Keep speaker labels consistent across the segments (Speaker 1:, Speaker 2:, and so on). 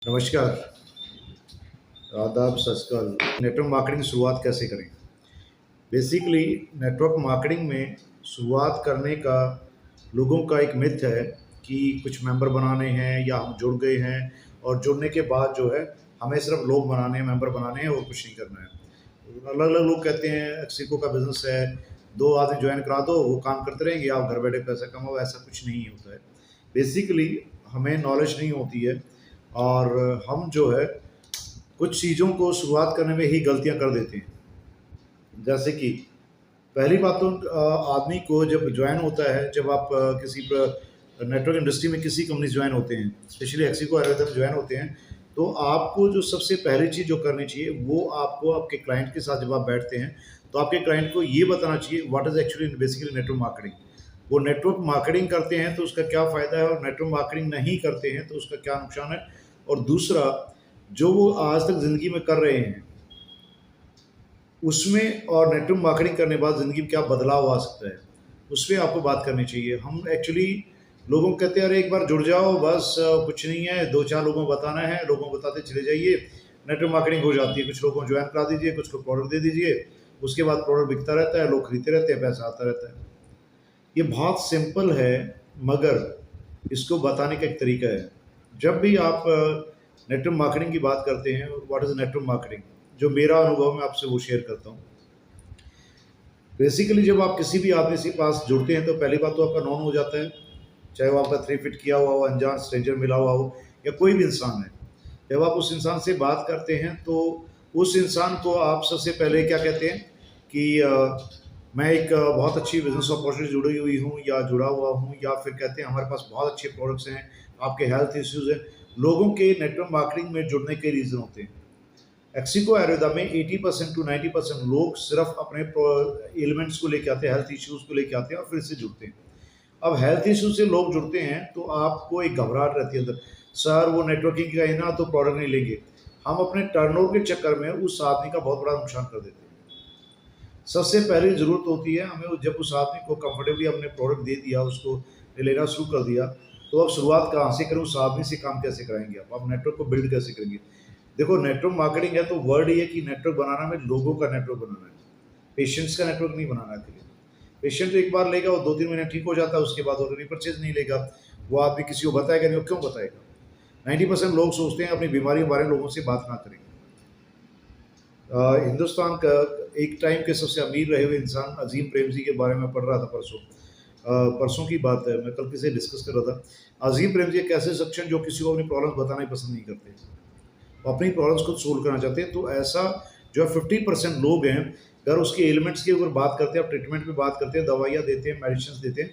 Speaker 1: नमस्कार, आदाब, सत श्री अकाल। नेटवर्क मार्केटिंग की शुरुआत कैसे करें? बेसिकली नेटवर्क मार्केटिंग में शुरुआत करने का लोगों का एक मिथ है कि कुछ मेंबर बनाने हैं या हम जुड़ गए हैं और जुड़ने के बाद जो है हमें सिर्फ लोग बनाने हैं, मेंबर बनाने हैं और कुछ नहीं करना है। अलग-अलग लोग कहते हैं एक्सिको का बिज़नेस है, 2 आदमी जॉइन करा दो, वो काम करते रहेंगे, आप घर बैठे पैसा कमाओ, ऐसा कुछ नहीं होता है। बेसिकली हमें नॉलेज नहीं होती है और हम जो है कुछ चीज़ों को शुरुआत करने में ही गलतियाँ कर देते हैं। जैसे कि पहली बात तो आदमी को जब जॉइन होता है, जब आप किसी नेटवर्क इंडस्ट्री में किसी कंपनी से जॉइन होते हैं, स्पेशली एक्सिको आयुर्वेदा में जॉइन होते हैं, तो आपको जो सबसे पहली चीज़ जो करनी चाहिए, वो आपको आपके क्लाइंट के साथ जब आप बैठते हैं, तो आपके क्लाइंट को ये बताना चाहिए what is actually basically network marketing. वो नेटवर्क मार्केटिंग करते हैं तो उसका क्या फ़ायदा है और नेटवर्क मार्केटिंग नहीं करते हैं तो उसका क्या नुकसान है। और दूसरा, जो वो आज तक ज़िंदगी में कर रहे हैं उसमें और नेटवर्क मार्केटिंग करने के बाद ज़िंदगी में क्या बदलाव आ सकता है, उस पे आपको बात करनी चाहिए। हम एक्चुअली लोगों को कहते हैं अरे एक बार जुड़ जाओ बस, कुछ नहीं है, 2-4 लोगों को बताना है, लोगों को बताते चले जाइए, नेटवर्क मार्केटिंग हो जाती है। कुछ लोगों को जॉइन करा दीजिए, कुछ को प्रोडक्ट दे दीजिए, उसके बाद प्रोडक्ट बिकता रहता है, लोग खरीदते रहते हैं, पैसा आता रहता है। ये बहुत सिंपल है, मगर इसको बताने का एक तरीका है। जब भी आप नेटवर्क मार्केटिंग की बात करते हैं, व्हाट इज़ नेटवर्क मार्केटिंग? जो मेरा अनुभव मैं आपसे वो शेयर करता हूँ। बेसिकली जब आप किसी भी आदमी के पास जुड़ते हैं तो पहली बात तो आपका नॉन हो जाता है, चाहे वो आपका 3 फीट किया हुआ हो, अनजान स्ट्रेंजर मिला हुआ हो या कोई भी इंसान है। जब आप उस इंसान से बात करते हैं तो उस इंसान को आप सबसे पहले क्या कहते हैं कि मैं एक बहुत अच्छी बिज़नेस अपॉर्चुनिटी जुड़ी हुई हूँ या जुड़ा हुआ हूँ, या फिर कहते हैं हमारे पास बहुत अच्छे प्रोडक्ट्स हैं, आपके हेल्थ इश्यूज़ हैं। लोगों के नेटवर्क मार्केटिंग में जुड़ने के रीज़न होते हैं। एक्सिको आयुर्वेदा में 80% टू 90% लोग सिर्फ अपने एलिमेंट्स को लेके आते हैं, हेल्थ इश्यूज़ को लेके आते हैं और फिर से जुड़ते हैं। अब हेल्थ इश्यू से लोग जुड़ते हैं तो आपको एक घबराहट रहती है अंदर, सर वो नेटवर्किंग का है ना तो प्रोडक्ट नहीं लेंगे। हम अपने टर्नओवर के चक्कर में उस आदमी का बहुत बड़ा नुकसान कर देते हैं। सबसे पहली ज़रूरत होती है हमें, जब उस आदमी को कंफर्टेबली हमने प्रोडक्ट दे दिया, उसको लेना शुरू कर दिया, तो अब शुरुआत कहाँ से करें, उस आदमी से काम कैसे कराएँगे आप नेटवर्क को बिल्ड कैसे करेंगे? देखो नेटवर्क मार्केटिंग है तो वर्ड ये है कि नेटवर्क बनाना में लोगों का नेटवर्क बनाना है, पेशेंट्स का नेटवर्क नहीं बनाना है अकेले। पेशेंट एक बार लेगा, वो 2-3 महीने ठीक हो जाता है, उसके बाद वो रीपरचेज़ नहीं लेगा। वो आदमी किसी को बताएगा नहीं, वो क्यों बताएगा? 90% लोग सोचते हैं अपनी बीमारी के बारे में लोगों से बात ना करें। हिंदुस्तान का एक टाइम के सबसे अमीर रहे हुए इंसान अज़ीम प्रेमजी के बारे में पढ़ रहा था परसों। परसों की बात है, मैं कल किसी से डिस्कस कर रहा था। अज़ीम प्रेमजी एक ऐसे शख्स हैं जो किसी को अपनी प्रॉब्लम्स बताना ही पसंद नहीं करते। वो अपनी प्रॉब्लम्स खुद सोल्व करना चाहते हैं। तो ऐसा जो है 50% लोग हैं, अगर उसके एलिमेंट्स के ऊपर बात करते हैं, आप ट्रीटमेंट पे बात करते हैं, दवाइयाँ देते हैं, मेडिसिन्स देते हैं,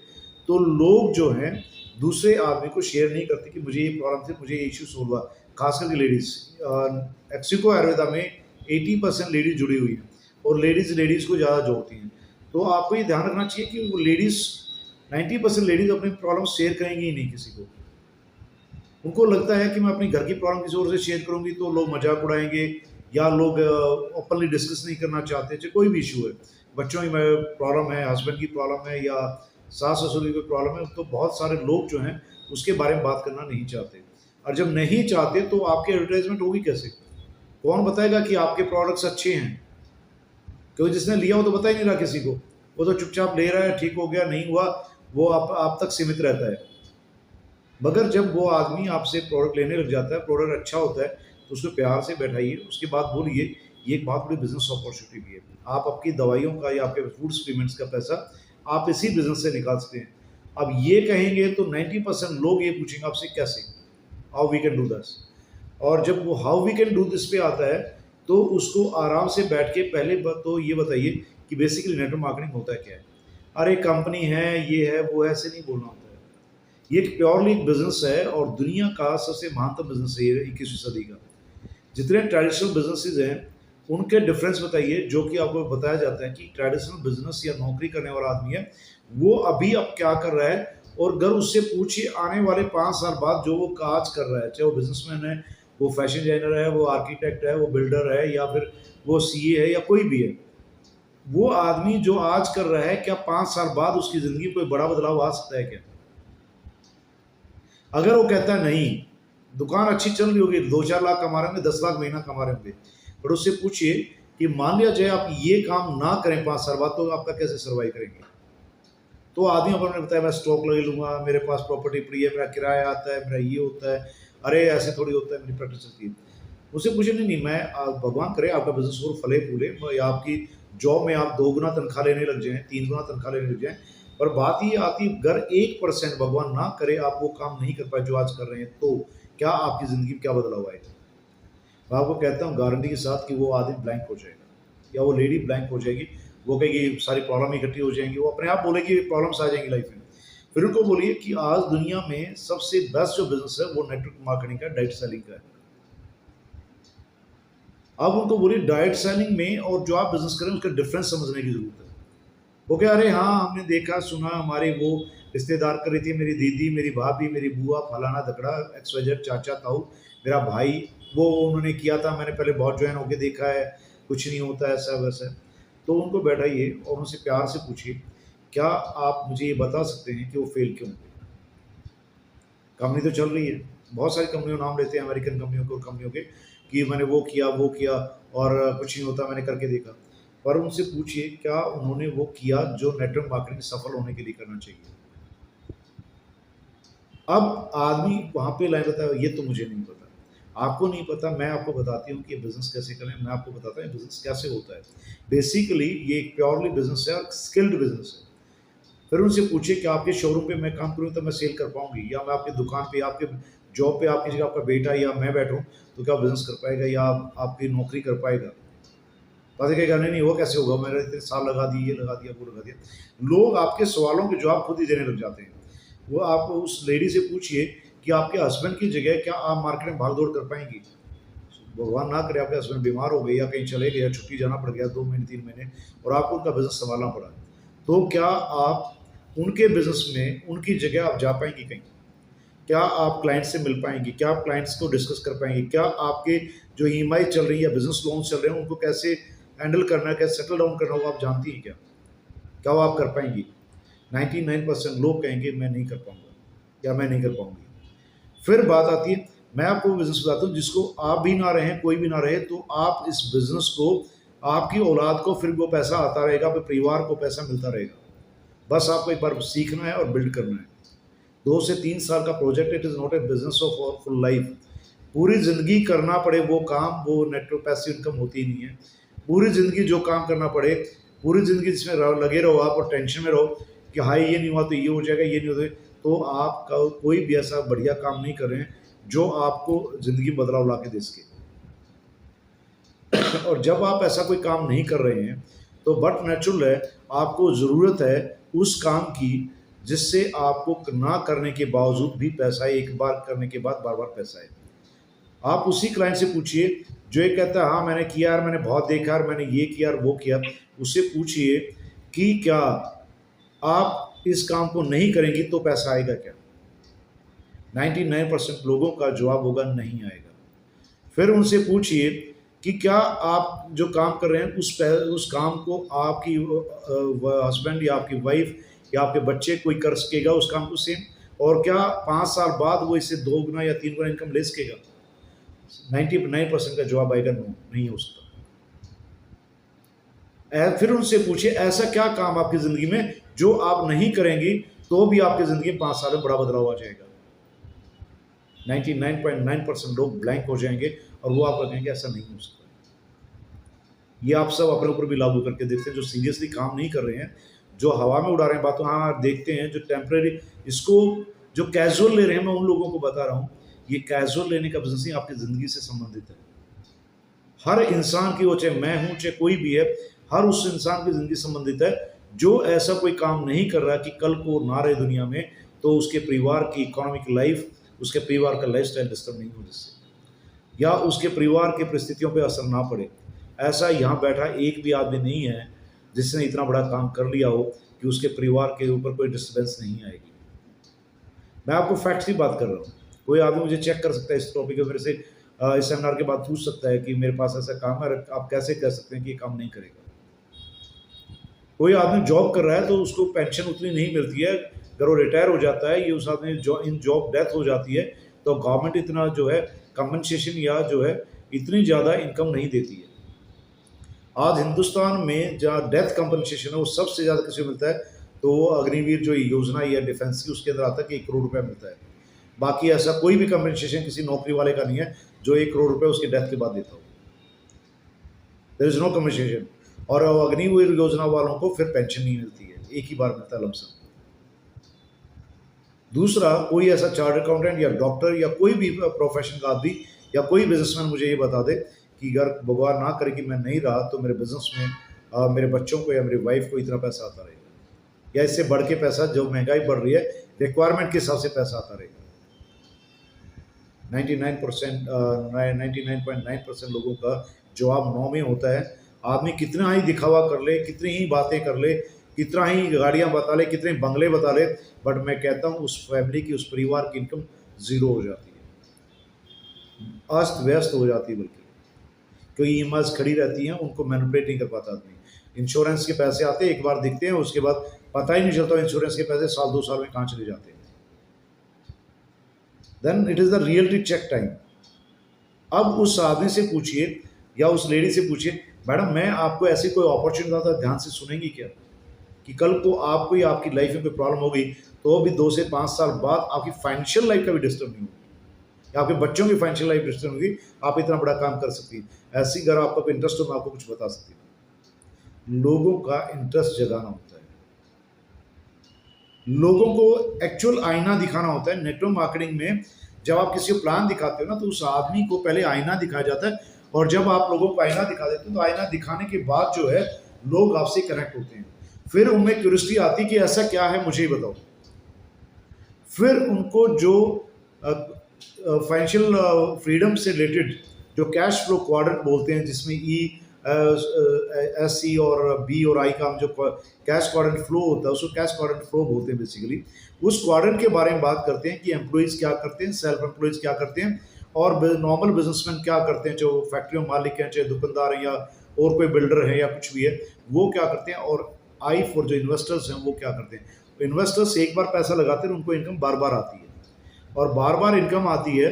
Speaker 1: तो लोग जो हैं दूसरे आदमी को शेयर नहीं करते कि मुझे ये प्रॉब्लम थी, मुझे ये इश्यू सोल्व हुआ। खास करके लेडीज़, एक्सिको आयुर्वेदा में 80% लेडीज़ जुड़ी हुई हैं और लेडीज़ को ज़्यादा जोड़ती हैं। तो आपको ये ध्यान रखना चाहिए कि वो लेडीज़ 90% लेडीज़ अपनी प्रॉब्लम शेयर करेंगी ही नहीं किसी को। उनको लगता है कि मैं अपनी घर की प्रॉब्लम किसी और से शेयर करूँगी तो लोग मज़ाक उड़ाएँगे या लोग ओपनली डिस्कस नहीं करना चाहते, चाहे कोई भी इश्यू है। बच्चों की प्रॉब्लम है, हस्बैंड की प्रॉब्लम है या सास-ससुर की कोई प्रॉब्लम है, तो बहुत सारे लोग जो हैं उसके बारे में बात करना नहीं चाहते। और जब नहीं चाहते तो आपकी एडवर्टाइज़मेंट होगी कैसे? कौन बताएगा कि आपके प्रोडक्ट्स अच्छे हैं? क्योंकि जिसने लिया वो तो बता ही नहीं रहा किसी को। वो तो चुपचाप ले रहा है, ठीक हो गया, नहीं हुआ, वो आप तक सीमित रहता है। मगर जब वो आदमी आपसे प्रोडक्ट लेने लग जाता है, प्रोडक्ट अच्छा होता है, तो उसको प्यार से बैठाइए, उसके बाद बोलिए, ये एक बहुत बड़ी बिज़नेस अपॉर्च्युनिटी भी है। आप आपकी दवाइयों का या आपके फूड सप्लीमेंट्स का पैसा आप इसी बिज़नेस से निकाल सकते हैं। अब ये कहेंगे तो 90% लोग ये पूछेंगे आपसे कैसे? How we can do this? और जब वो how we can do this पे आता है, तो उसको आराम से बैठ के पहले तो ये बताइए कि बेसिकली नेटवर्क मार्केटिंग होता है क्या है? अरे कंपनी है, ये है, वो है, ऐसे नहीं बोलना होता है। ये एक प्योरली एक बिज़नेस है और दुनिया का सबसे महानतम बिज़नेस है ये 21वीं सदी का। जितने ट्रेडिशनल बिज़नेसेस हैं, उनके डिफरेंस बताइए, जो कि आपको बताया जाता है कि ट्रेडिशनल बिज़नेस या नौकरी करने वाला आदमी है, वो अभी अब क्या कर रहा है, और अगर उससे पूछिए आने वाले 5 साल बाद जो वो काज कर रहा है, चाहे वो बिज़नेसमैन है, वो फैशन डिज़ाइनर है, वो आर्किटेक्ट है, वो बिल्डर है या फिर वो सीए है या कोई भी है। वो आदमी जो आज कर रहा है, क्या 5 साल बाद उसकी ज़िंदगी में कोई बड़ा बदलाव आ सकता है क्या? अगर वो कहता है नहीं, दुकान अच्छी चल रही होगी, 2-4 लाख कमा रहे होंगे, 10 लाख महीना कमा रहे होंगे, पर उससे पूछिए कि मान लिया जाए आप ये काम ना करें 5 साल बाद, तो आपका कैसे सर्वाइव करेंगे? तो आदमियों पर मैंने बताया मैं स्टॉक ले लूँगा, मेरे पास प्रॉपर्टी पड़ी है, मेरा किराया आता है, मेरा ये होता है, अरे ऐसे थोड़ी होता है, मेरी प्रैक्टिस चलती है। मुझसे पूछे नहीं, नहीं मैं भगवान करे आपका बिज़नेस और फले-फूले या आपकी जॉब में आप 2 गुना तनख्वाह लेने लग जाएँ, 3 गुना तनख्वाह लेने लग जाएँ, पर बात ये आती है अगर 1% भगवान ना करे आप वो काम नहीं कर पाए जो आज कर रहे हैं, तो क्या आपकी ज़िंदगी में क्या बदलाव आएगा? मैं आपको कहता हूँ गारंटी के साथ कि वो आदमी ब्लैंक हो जाएगा या वो लेडी ब्लैंक हो जाएगी। वो कहेगी सारी प्रॉब्लम इकट्ठी हो जाएँगी, वो अपने आप बोलेगी प्रॉब्लम्स आ जाएँगी लाइफ में। फिर उनको बोलिए कि आज दुनिया में सबसे बेस्ट जो बिज़नेस है वो नेटवर्क मार्केटिंग का, डायरेक्ट सेलिंग का है। अब उनको बोलिए डायरेक्ट सेलिंग में और जो आप बिज़नेस कर रहे हैं उसका डिफरेंस समझने की ज़रूरत है। वो कहे अरे हाँ, हमने देखा सुना हमारे वो रिश्तेदार कर रही थी, मेरी दीदी, मेरी भाभी, मेरी बुआ, फलाना धकड़ा, एक्स-वाई-ज़ेड, चाचा, ताऊ, मेरा भाई, वो उन्होंने किया था, मैंने पहले बहुत जॉइन होके देखा है, कुछ नहीं होता ऐसा-वैसा। तो उनको बैठाइए और उनसे प्यार से पूछिए, क्या आप मुझे ये बता सकते हैं कि वो फेल क्यों हुए? कंपनी तो चल रही है, बहुत सारी कंपनियों नाम लेते हैं अमेरिकन कंपनियों के और कंपनियों के कि मैंने वो किया और कुछ नहीं होता, मैंने करके देखा। पर उनसे पूछिए क्या उन्होंने वो किया जो नेटवर्क मार्केटिंग सफल होने के लिए करना चाहिए? अब आदमी वहाँ पे लाइन रहता है, ये तो मुझे नहीं पता। आपको नहीं पता, मैं आपको बताती हूँ कि ये बिज़नेस कैसे करें, मैं आपको बताता हूँ ये बिज़नेस कैसे होता है। बेसिकली ये एक प्योरली बिज़नेस है और स्किल्ड बिज़नेस है। फिर उनसे पूछिए कि आपके शोरूम पे मैं काम करूँ तो मैं सेल कर पाऊँगी, या मैं आपकी दुकान पे, आपके जॉब पे आपकी जगह आपका बेटा या मैं बैठूँ, तो क्या बिज़नेस कर पाएगा या आपकी नौकरी कर पाएगा? तो आदमी कहेगा नहीं, नहीं वो कैसे होगा, मैंने इतने साल लगा दिए, ये लगा दिया, वो लगा दिया। लोग आपके सवालों के जवाब खुद ही देने लग जाते हैं। वो आप उस लेडी से पूछिए कि आपके हस्बैंड की जगह क्या आप मार्केट में भाग-दौड़ कर पाएँगी? भगवान ना करे आपके हस्बैंड बीमार हो गए या कहीं चले गए या छुट्टी जाना पड़ गया 2 महीने, 3 महीने और आपको उनका बिज़नेस सँभालना पड़ा। तो क्या आप उनके बिज़नेस में उनकी जगह आप जा पाएँगी कहीं? क्या आप क्लाइंट से मिल पाएँगी? क्या आप क्लाइंट्स को डिस्कस कर पाएँगी? क्या आपके जो ईएमआई चल रही है या बिज़नेस लोन्स चल रहे हैं, उनको कैसे हैंडल करना है, कैसे सेटल डाउन करना है, वो आप जानती हैं क्या? क्या वो आप कर पाएँगी? 99% लोग कहेंगे मैं नहीं कर पाऊँगा या मैं नहीं कर पाऊँगी। फिर बात आती है, मैं आपको बिज़नेस बताता हूँ जिसको आप भी ना रहें, कोई भी ना रहे, तो आप इस बिज़नेस को आपकी औलाद को फिर वो पैसा आता रहेगा, आपके परिवार को पैसा मिलता रहेगा। बस आपको एक बार सीखना है और बिल्ड करना है। 2 से 3 साल का project, it is not a business of full life. पूरी ज़िंदगी करना पड़े वो काम, वो नेटवर्क पैसिव इनकम होती ही नहीं है। पूरी ज़िंदगी जो काम करना पड़े, पूरी ज़िंदगी जिसमें लगे रहो आप और टेंशन में रहो कि हाय ये नहीं हुआ तो ये हो जाएगा, ये नहीं हो जाएगा, तो आप कोई भी ऐसा बढ़िया काम नहीं कर रहे हैं जो आपको ज़िंदगी में बदलाव ला के दे सके। और जब आप ऐसा कोई काम नहीं कर रहे हैं, तो बट नेचुरल है, आपको ज़रूरत है उस काम की जिससे आपको ना करने के बावजूद भी पैसा आए, एक बार करने के बाद बार-बार पैसा आए। आप उसी क्लाइंट से पूछिए जो ये कहता है हाँ, मैंने किया यार, मैंने बहुत देखा यार, मैंने ये किया और वो किया। उससे पूछिए कि क्या आप इस काम को नहीं करेंगी तो पैसा आएगा क्या? 99% लोगों का जवाब होगा नहीं आएगा। फिर उनसे पूछिए कि क्या आप जो काम कर रहे हैं उस काम को आपकी हस्बैंड या आपकी वाइफ या आपके बच्चे कोई कर सकेगा उस काम को सेम, और क्या 5 साल बाद वो इससे 2 गुना या 3 गुना इनकम ले सकेगा? 99% का जवाब आएगा नो, नहीं हो सकता। फिर उनसे पूछिए ऐसा क्या काम आपकी ज़िंदगी में जो आप नहीं करेंगी तो भी आपकी ज़िंदगी में 5 साल में बड़ा बदलाव आ जाएगा। 99.9% लोग ब्लैंक हो जाएँगे और वो आपको कहेंगे ऐसा नहीं हो सकता। ये आप सब अपने ऊपर भी लागू करके देखते हैं, जो सीरियसली काम नहीं कर रहे हैं, जो हवा में उड़ा रहे हैं बातों, हाँ, देखते हैं, जो टेम्परेरी इसको जो कैज़ुअल ले रहे हैं, मैं उन लोगों को बता रहा हूँ, ये कैज़ुअल लेने का बिज़नेस नहीं आपकी ज़िंदगी से संबंधित है। हर इंसान की, वो चाहे मैं हूँ, चाहे कोई भी है, हर उस इंसान की ज़िंदगी संबंधित है, जो ऐसा कोई काम नहीं कर रहा कि कल को ना रहे दुनिया में, तो उसके परिवार की इकोनॉमिक लाइफ़, उसके परिवार का लाइफ़स्टाइल डिस्टर्ब नहीं हो जिससे, या उसके परिवार की परिस्थितियों पे असर ना पड़े। ऐसा यहाँ बैठा एक भी आदमी नहीं है, जिसने इतना बड़ा काम कर लिया हो कि उसके परिवार के ऊपर कोई डिस्टर्बेंस नहीं आएगी। मैं आपको फैक्ट्स की बात कर रहा हूँ। कोई आदमी मुझे चेक कर सकता है इस टॉपिक पे, मेरे से इस सेमिनार के बाद पूछ सकता है कि मेरे पास ऐसा काम है, आप कैसे कह सकते हैं कि ये काम नहीं करेगा? कोई आदमी जॉब कर रहा है तो उसको पेंशन उतनी नहीं मिलती है, अगर वो रिटायर हो जाता है, ये उस आदमी इन जॉब डेथ हो जाती है, तो गवर्नमेंट इतना जो है कंपनसेशन या जो है इतनी ज़्यादा इनकम नहीं देती है। आज हिंदुस्तान में जहाँ डेथ कंपनसेशन है वो सबसे ज़्यादा किसी को मिलता है, तो वो अग्निवीर जो योजना या डिफेंस की, उसके अंदर आता है कि 1 करोड़ रुपया मिलता है। बाकी ऐसा कोई भी कंपनसेशन किसी नौकरी वाले का नहीं है जो 1 करोड़ रुपये उसकी डेथ के बाद देता हो। There is no compensation. और अग्निवीर योजना वालों को फिर पेंशन नहीं मिलती है, एक ही बार मिलता है लमसम। दूसरा, कोई ऐसा चार्टर्ड अकाउंटेंट या डॉक्टर या कोई भी प्रोफेशन का आदमी या कोई बिजनेसमैन मुझे ये बता दे कि अगर भगवान ना करे कि मैं नहीं रहा तो मेरे बिजनेस में मेरे बच्चों को या मेरी वाइफ को इतना पैसा आता रहेगा, या इससे बढ़ के पैसा, जो महंगाई बढ़ रही है रिक्वायरमेंट के हिसाब से पैसा आता रहेगा। 99.9% लोगों का जवाब नो में होता है। आदमी कितना ही दिखावा कर ले, कितनी ही बातें कर ले, कितना ही गाड़ियां बता ले, कितने बंगले बता ले, बट मैं कहता हूँ उस फैमिली की, उस परिवार की इनकम ज़ीरो हो जाती है, अस्त व्यस्त हो जाती है। बल्कि कोई ईएमआईज़ खड़ी रहती हैं, उनको मैनिपुलेट नहीं कर पाता आदमी। इंश्योरेंस के पैसे आते हैं, एक बार दिखते हैं, उसके बाद पता ही नहीं चलता इंश्योरेंस के पैसे साल 2 साल में कहाँ चले जाते हैं। Then it is the reality check time. अब उस आदमी से पूछिए या उस लेडी से पूछिए, मैडम मैं आपको ऐसी कोई अपॉर्चुनिटी था, ध्यान से सुनेंगी क्या? कि कल को आपको या आपकी लाइफ में कोई प्रॉब्लम होगी तो भी 2 से 5 साल बाद आपकी फाइनेंशियल लाइफ का भी डिस्टर्ब नहीं होगी, या आपके बच्चों की फाइनेंशियल लाइफ डिस्टर्ब होगी, आप इतना बड़ा काम कर सकती है। ऐसी अगर आपका कोई इंटरेस्ट हो, मैं आपको कुछ बता सकती हूँ। लोगों का इंटरेस्ट जगाना होता है, लोगों को एक्चुअल आईना दिखाना होता है। नेटवर्क मार्केटिंग में जब आप किसी को प्लान दिखाते हो ना, तो उस आदमी को पहले आईना दिखाया जाता है, और जब आप लोगों को आईना दिखा देते हो तो आईना दिखाने के बाद जो है लोग आपसे कनेक्ट होते हैं। फिर उनमें क्यूरियोसिटी आती है कि ऐसा क्या है, मुझे ही बताओ। फिर उनको जो फाइनेंशियल फ्रीडम से रिलेटेड जो कैश फ्लो क्वाड्रेंट बोलते हैं, जिसमें एस सी और बी और आई का जो कैश क्वाड्रेंट फ्लो होता है, उसको कैश क्वाड्रेंट फ्लो बोलते हैं बेसिकली। उस क्वाड्रेंट के बारे में बात करते हैं कि एम्प्लॉइज़ क्या करते हैं, सेल्फ एम्प्लॉइज़ क्या करते हैं, और नॉर्मल बिजनेसमैन क्या करते हैं, जो फैक्ट्री में मालिक हैं, चाहे दुकानदार हैं या और कोई बिल्डर है या कुछ भी है, वो क्या करते हैं। और आई फॉर जो इन्वेस्टर्स हैं, वो क्या करते हैं। इन्वेस्टर्स एक बार पैसा लगाते हैं, उनको इनकम बार बार आती है, और बार बार इनकम आती है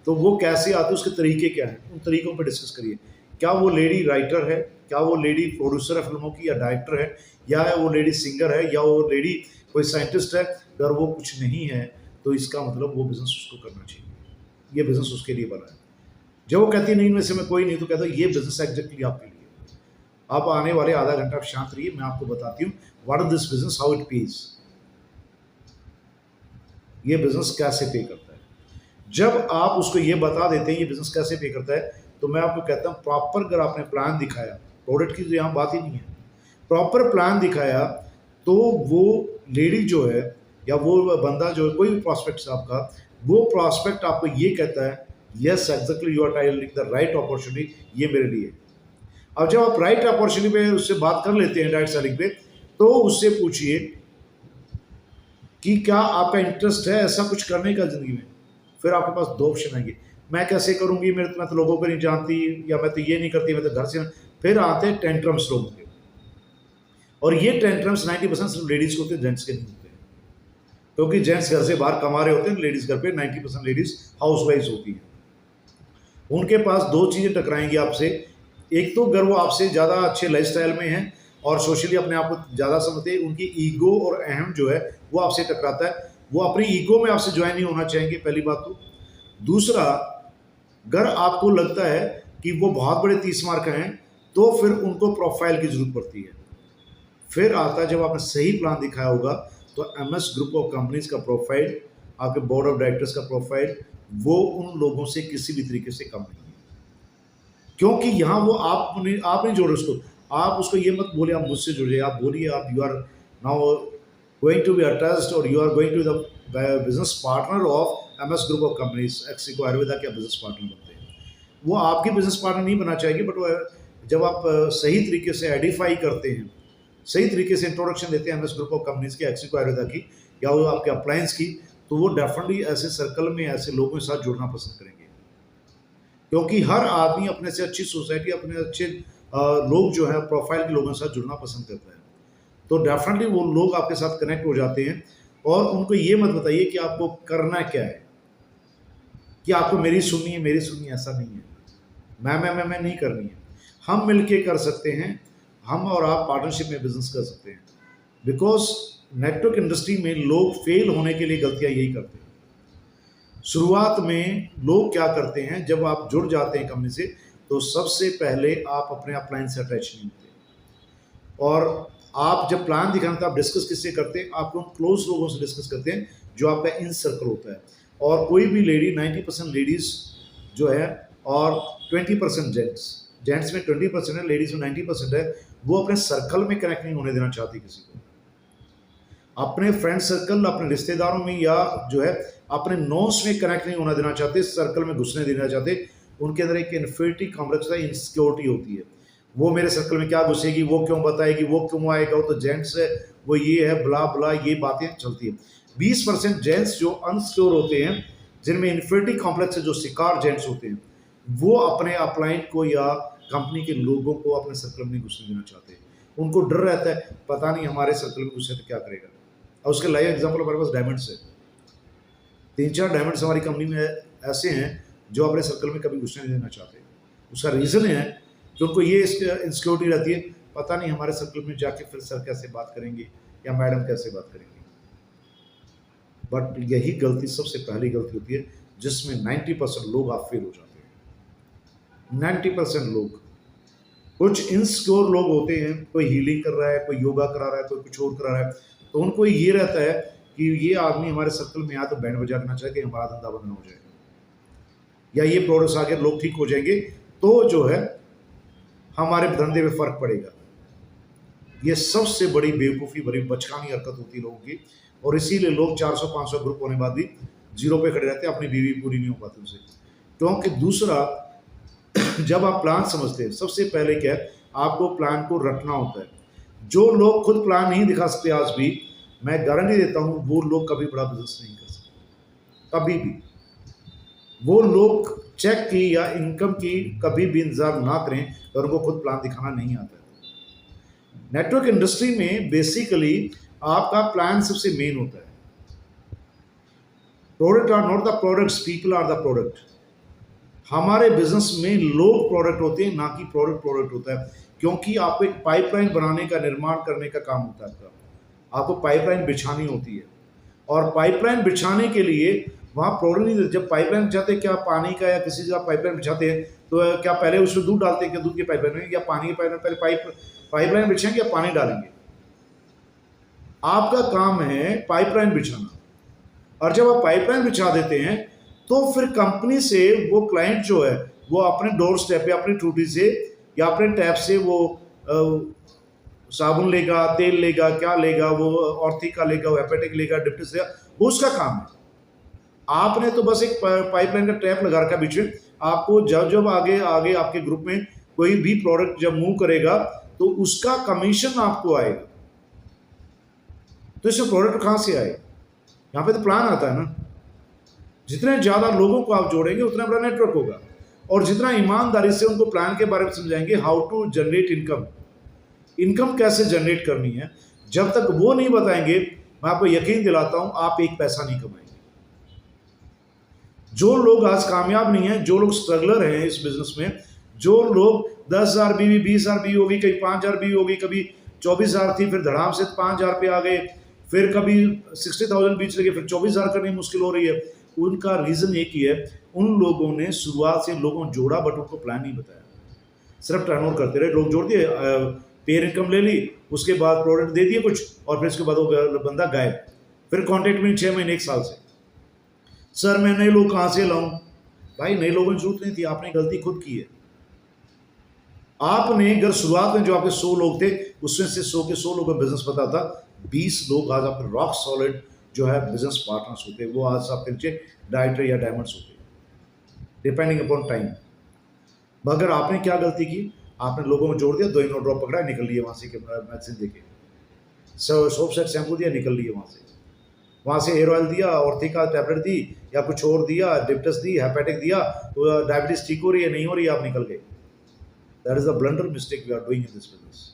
Speaker 1: तो वो कैसे आती है, उसके तरीके क्या हैं, उन तरीकों पर डिस्कस करिए। क्या वो लेडी राइटर है, क्या वो लेडी प्रोड्यूसर है फिल्मों की या डायरेक्टर है, या वो लेडी सिंगर है, या वो लेडी कोई साइंटिस्ट है। अगर वो कुछ नहीं है तो इसका मतलब वो बिज़नेस उसको करना चाहिए, ये बिज़नेस उसके लिए बना है। जब वो कहती है नहीं इनमें से मैं कोई नहीं, तो कहता है ये बिज़नेस एग्जैक्टली आपके लिए। आप आने वाले आधा घंटा आप शांत रहिए, मैं आपको बताती हूँ what is this business, how it pays, ये बिजनेस कैसे पे करता है। जब आप उसको ये बता देते हैं ये बिजनेस कैसे पे करता है, तो मैं आपको कहता हूँ प्रॉपर अगर आपने प्लान दिखाया, प्रोडक्ट की तो यहाँ बात ही नहीं है, प्रॉपर प्लान दिखाया, तो वो लेडी जो है या वो बंदा जो है, कोई भी प्रॉस्पेक्ट आपका, वो प्रॉस्पेक्ट आपको ये कहता है yes exactly you are tiling the right opportunity, ये मेरे लिए। अब जब आप राइट अपॉर्चुनिटी पे उससे बात कर लेते हैं डायरेक्ट सेलिंग पे, तो उससे पूछिए कि क्या आपका इंटरेस्ट है ऐसा कुछ करने का ज़िंदगी में। फिर आपके पास 2 ऑप्शन आएंगे, मैं कैसे करूंगी, मैं तो लोगों को नहीं जानती, या मैं तो ये नहीं करती, मैं तो घर से। फिर आते हैं टेंट्रम्स लोगों के, और ये टेंट्रम्स 90% सिर्फ लेडीज़ के होते हैं, जेंट्स के नहीं होते हैं, क्योंकि जेंट्स घर से बाहर कमा रहे होते हैं, लेडीज़ घर पे 90% लेडीज़ हाउस वाइफ होती हैं। उनके पास 2 चीज़ें टकराएंगी आपसे। एक तो अगर वो आपसे ज़्यादा अच्छे लाइफस्टाइल में हैं और सोशली अपने आप को ज़्यादा समझते हैं, उनकी ईगो और अहम जो है वो आपसे टकराता है, वो अपनी ईगो में आपसे ज्वाइन नहीं होना चाहेंगे, पहली बात तो। दूसरा, अगर आपको लगता है कि वो बहुत बड़े 30 मार्क हैं, तो फिर उनको प्रोफाइल की ज़रूरत पड़ती है। फिर आता है जब आपने सही प्लान दिखाया होगा, तो एमएस ग्रुप ऑफ कंपनीज का प्रोफाइल, आपके बोर्ड ऑफ डायरेक्टर्स का प्रोफाइल, वो उन लोगों से किसी भी तरीके से कम नहीं है, क्योंकि यहाँ वो आप नहीं जोड़ रहे उसको। आप उसको ये मत बोलिए आप मुझसे जुड़िए, आप बोलिए आप you are now going to be attached और you are going to the business partner of MS group of companies. Exico Ayurveda के बिजनेस पार्टनर बनते हैं, वो आपके बिजनेस पार्टनर नहीं बनना चाहेगी, बट जब आप सही तरीके से आइडेंटिफाई करते हैं, सही तरीके से इंट्रोडक्शन देते हैं एमएस ग्रुप ऑफ कंपनीज की, एक्सिको आयुर्वेदा की, या वो आपके अप्लायंस की, तो वो डेफिनेटली ऐसे सर्कल में ऐसे लोगों के साथ जुड़ना पसंद करेंगे। क्योंकि हर आदमी अपने से अच्छी सोसाइटी, अपने अच्छे लोग जो है प्रोफाइल के लोगों के साथ जुड़ना पसंद करता है, तो डेफिनेटली वो लोग आपके साथ कनेक्ट हो जाते हैं। और उनको ये मत बताइए कि आपको करना क्या है, कि आपको मेरी सुननी है, मेरी सुननी है, ऐसा नहीं है। मैं नहीं करनी है। हम मिलके कर सकते हैं, हम और आप पार्टनरशिप में बिजनेस कर सकते हैं। बिकॉज नेटवर्क इंडस्ट्री में लोग फेल होने के लिए गलतियां यही करते हैं। शुरुआत में लोग क्या करते हैं, जब आप जुड़ जाते हैं कंपनी से, तो सबसे पहले आप अपने अपलाइन से अटैच नहीं होते, और आप जब प्लान दिखाना था, आप डिस्कस किससे करते हैं? आप लोग क्लोज लोगों से डिस्कस करते हैं, जो आपका इन सर्कल होता है। और कोई भी लेडी, 90% लेडीज जो है और 20% जेंट्स, जेंट्स में 20% है, लेडीज में 90% है, वो अपने सर्कल में कनेक्ट नहीं होने देना चाहती किसी को। अपने फ्रेंड सर्कल, अपने रिश्तेदारों में, या जो है अपने नोस में कनेक्ट नहीं होना देना चाहते, सर्कल में घुसने देना चाहते। उनके अंदर एक इन्फिनिटी कॉम्प्लेक्स है, इनसिक्योरिटी होती है। वो मेरे सर्कल में क्या घुसेगी, वो क्यों बताएगी, वो क्यों आएगा, वो तो जेंट्स है, वो ये है, ब्ला ब्ला, ये बातें चलती है। 20% जेंट्स जो अनसिक्योर होते हैं, जिनमें इन्फिनिटी कॉम्प्लेक्स है, जो शिकार जेंट्स होते हैं, वो अपने अपलाइन को या कंपनी के लोगों को अपने सर्कल में नहीं घुसने देना चाहते। उनको डर रहता है, पता नहीं हमारे सर्कल में घुसे तो क्या करेगा। और उसके लाइव एग्जाम्पल हमारे पास डायमंड्स है। 3-4 डायमंड्स हमारी कंपनी में ऐसे हैं जो अपने सर्कल में कभी घुसने नहीं देना चाहते। उसका रीज़न है कि उनको ये इनसिक्योरिटी रहती है, पता नहीं हमारे सर्कल में जाके फिर सर कैसे बात करेंगे या मैडम कैसे बात करेंगे। बट यही गलती सबसे पहली गलती होती है, जिसमें 90% लोग आप फेल हो जाते हैं। 90% लोग, कुछ इनसिक्योर लोग होते हैं, कोई हीलिंग कर रहा है, कोई योगा करा रहा है, कोई कुछ और करा रहा है, तो उनको ये रहता है कि ये आदमी हमारे सर्कल में आया तो बैंड बजा देना चाहिए कि हमारा धंधा बंद हो जाएगा, या ये प्रोडक्ट्स आगे लोग ठीक हो जाएंगे तो जो है हमारे धंधे में फर्क पड़ेगा। ये सबसे बड़ी बेवकूफ़ी भरी बचकानी हरकत होती है लोगों की, और इसीलिए लोग 400-500 ग्रुप होने बाद भी जीरो पे खड़े रहते हैं, अपनी बीवी पूरी नहीं हो पाती उनसे। क्योंकि दूसरा, जब आप प्लान समझते हैं, सबसे पहले क्या है, आपको प्लान को रटना होता है। जो लोग खुद प्लान नहीं दिखा सकते आज भी, मैं गारंटी देता हूं वो लोग कभी बड़ा बिजनेस नहीं कर सकते, कभी भी। वो लोग चेक की या इनकम की कभी भी इंतजार ना करें, और उनको खुद प्लान दिखाना नहीं आता है। नेटवर्क इंडस्ट्री में बेसिकली आपका प्लान सबसे मेन होता है। Product are not the products, people are the product. हमारे बिजनेस में लोग प्रोडक्ट होते हैं, ना कि प्रोडक्ट होता है। क्योंकि आपको एक पाइपलाइन बनाने का, निर्माण करने का काम होता है आपको पाइपलाइन बिछानी होती है, और पाइपलाइन बिछाने के लिए वहाँ प्रोडक्ट नहीं। जब पाइपलाइन बिछाते हैं, क्या पानी का या किसी जगह पाइपलाइन बिछाते हैं, तो क्या पहले उसमें दूध डालते हैं, क्या दूध की पाइपलाइन में, या पानी की पाइपलाइन, पहले पाइपलाइन बिछाएंगे या पानी डालेंगे? आपका काम है पाइपलाइन बिछाना। और जब आप पाइपलाइन बिछा देते हैं, तो फिर कंपनी से वो क्लाइंट जो है, वो अपने डोर स्टेप पे, अपनी टूटी से या अपने टैप से वो साबुन लेगा, तेल लेगा, क्या लेगा, वो ऑर्थी लेगा, वो हेपेटिक लेगा, डिप्टिस लेगा, वो उसका काम है। आपने तो बस एक पाइपलाइन का टैप लगा रखा बीच में। आपको जब जब आगे आगे आपके ग्रुप में कोई भी प्रोडक्ट जब मूव करेगा, तो उसका कमीशन आपको आएगा। तो इसमें प्रोडक्ट कहाँ से आए? यहाँ पे तो प्लान आता है ना। जितने ज़्यादा लोगों को आप जोड़ेंगे, उतना बड़ा नेटवर्क होगा, और जितना ईमानदारी से उनको प्लान के बारे में समझाएंगे, how to generate income, income कैसे जनरेट करनी है, जब तक वो नहीं बताएंगे, मैं आपको यकीन दिलाता हूं आप एक पैसा नहीं कमाएंगे। जो लोग आज कामयाब नहीं है, जो लोग स्ट्रगलर हैं इस बिजनेस में, जो लोग 10,000 बीवी, 20,000 बीवी होगी, कभी 5,000 बीवी होगी, कभी 24,000 थी, फिर धड़ाम से 5,000 पे आ गए, फिर कभी 60,000 बीच लगे, फिर 24,000 करनी मुश्किल हो रही है। उनका रीज़न एक ही है, उन लोगों ने शुरुआत से लोगों जोड़ा, बट उनको प्लान नहीं बताया, सिर्फ टर्नओवर करते रहे। लोग जोड़ दिए, पेयर इनकम ले ली, उसके बाद प्रोडक्ट दे दिए कुछ, और फिर उसके बाद वो बंदा गायब। फिर कॉन्टेक्ट में 6 महीने 1 साल से, सर मैं नए लोग कहाँ से लाऊं? भाई नए लोगों की जरूरत नहीं थी, आपने गलती खुद की है। आपने अगर शुरुआत में जो आपके 100 लोग थे, उसमें से 100 के 100 लोगों का बिजनेस पता था, 20 लोग आज आपके रॉक सॉलिड जो है बिजनेस पार्टनर्स होते हैं, वो आज आपके नीचे डायरेक्टर या डायमंड्स होते हैं, डिपेंडिंग अपॉन टाइम। मगर आपने क्या गलती की? आपने लोगों को जोड़ दिया, 2 नोट ड्रॉप पकड़ा, निकल लिए वहाँ से, मैगजीन देके सोप सेट शैम्पू दिया, निकल लिए वहाँ से हेयर ऑयल दिया, ऑर्थी का टैबलेट दी, या कुछ और दिया, डिप्टस दी, हेपेटिक दिया, तो डायबिटीज ठीक हो रही है, नहीं हो रही है, आप निकल गए। That is the blunder mistake we are doing in this business.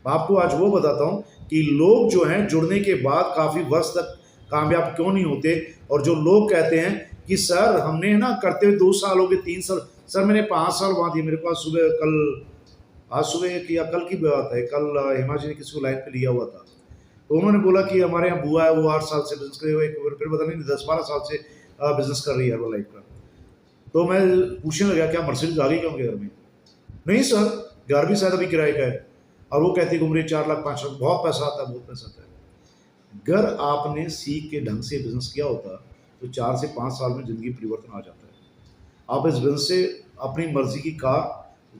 Speaker 1: मैं आपको आज वो बताता हूँ कि लोग जो हैं जुड़ने के बाद काफ़ी वर्ष तक कामयाब क्यों नहीं होते, और जो लोग कहते हैं कि सर हमने ना करते हुए 2 साल हो गए, 3 साल। सर मैंने 5 साल वहाँ दिए, मेरे पास सुबह कल, आज सुबह किया, कल की बात है, कल हिमाचल ने किसी को लाइन पे लिया हुआ था। तो उन्होंने बोला कि हमारे यहाँ बुआ है, वो 8 साल से बिजनेस करे हुए, फिर पता नहीं 10-12 साल से बिजनेस कर रही है वो लाइफ का। तो मैं पूछने लगा क्या मर्सिडीज आ गई क्या उनके घर में? नहीं सर, घर भी शायद अभी किराए का है। और वो कहती घूम रही 4 लाख 5 लाख, बहुत पैसा आता है, बहुत पैसा आता है। अगर आपने सीख के ढंग से बिजनेस किया होता तो 4 से 5 साल में जिंदगी परिवर्तन आ जाता है। आप इस बिजनेस से अपनी मर्जी की कार,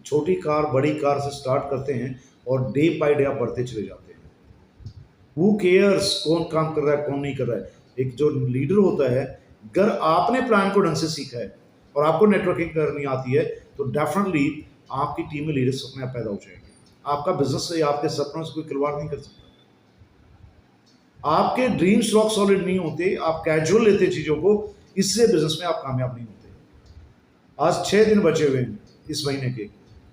Speaker 1: छोटी कार, बड़ी कार से स्टार्ट करते हैं और डे बाई डे आप बढ़ते चले जाते हैं। हु केयर्स कौन काम कर रहा है कौन नहीं कर रहा है। एक जो लीडर होता है, अगर आपने प्लान को ढंग से सीखा है और आपको नेटवर्किंग करनी आती है तो डेफिनेटली आपकी टीम में लीडर्स अपने आप पैदा हो जाएंगे। आपका बिजनेस से, आपके सपनों से कोई खिलवाड़ नहीं कर सकता। आपके ड्रीम्स रॉक सॉलिड नहीं होते, आप कैजुअल लेते चीजों को, इससे बिजनेस में आप कामयाब नहीं होते। आज 6 दिन बचे हुए हैं इस महीने के।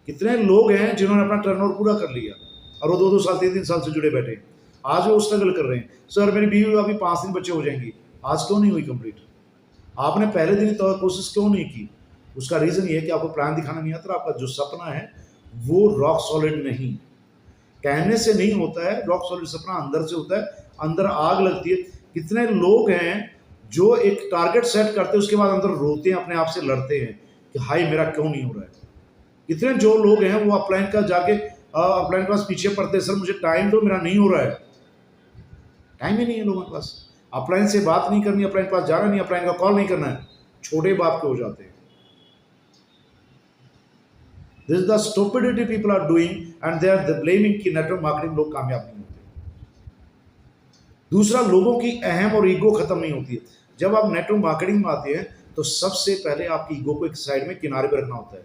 Speaker 1: कितने लोग हैं जिन्होंने अपना टर्नओवर पूरा कर लिया और वो 2-2 साल 3-3 साल से जुड़े बैठे, आज वो स्ट्रगल कर रहे हैं। सर मेरी बीवी अभी 5 दिन बच्चे हो जाएंगी, आज क्यों नहीं हुई कंप्लीट? आपने पहले दिन तो कोशिश क्यों नहीं की? उसका रीजन ये है कि आपको प्लान दिखाना नहीं आता, आपका जो सपना है वो रॉक सॉलिड नहीं, कहने से नहीं होता है। रॉक सॉलिड सपना अंदर से होता है, अंदर आग लगती है। कितने लोग हैं जो एक टारगेट सेट करते हैं, उसके बाद अंदर रोते हैं, अपने आप से लड़ते हैं कि हाय मेरा क्यों नहीं हो रहा है। कितने जो लोग हैं वो अपलाइन का जाके अपलाइन के पास पीछे पड़ते हैं, सर मुझे टाइम दो, मेरा नहीं हो रहा है। टाइम ही नहीं है लोगों के पास, अपलाइन से बात नहीं करनी, अपलाइन के पास जाना नहीं, अपलाइन का कॉल नहीं करना है, छोटे बाप के हो जाते हैं। This is the stupidity people are doing and they are blaming कि नेटवर्क मार्केटिंग लोग कामयाब नहीं होते। दूसरा, लोगों की अहम और ईगो खत्म नहीं होती है। जब आप नेटवर्क मार्केटिंग में आते हैं तो सबसे पहले आपकी ईगो को एक साइड में किनारे पर रखना होता है।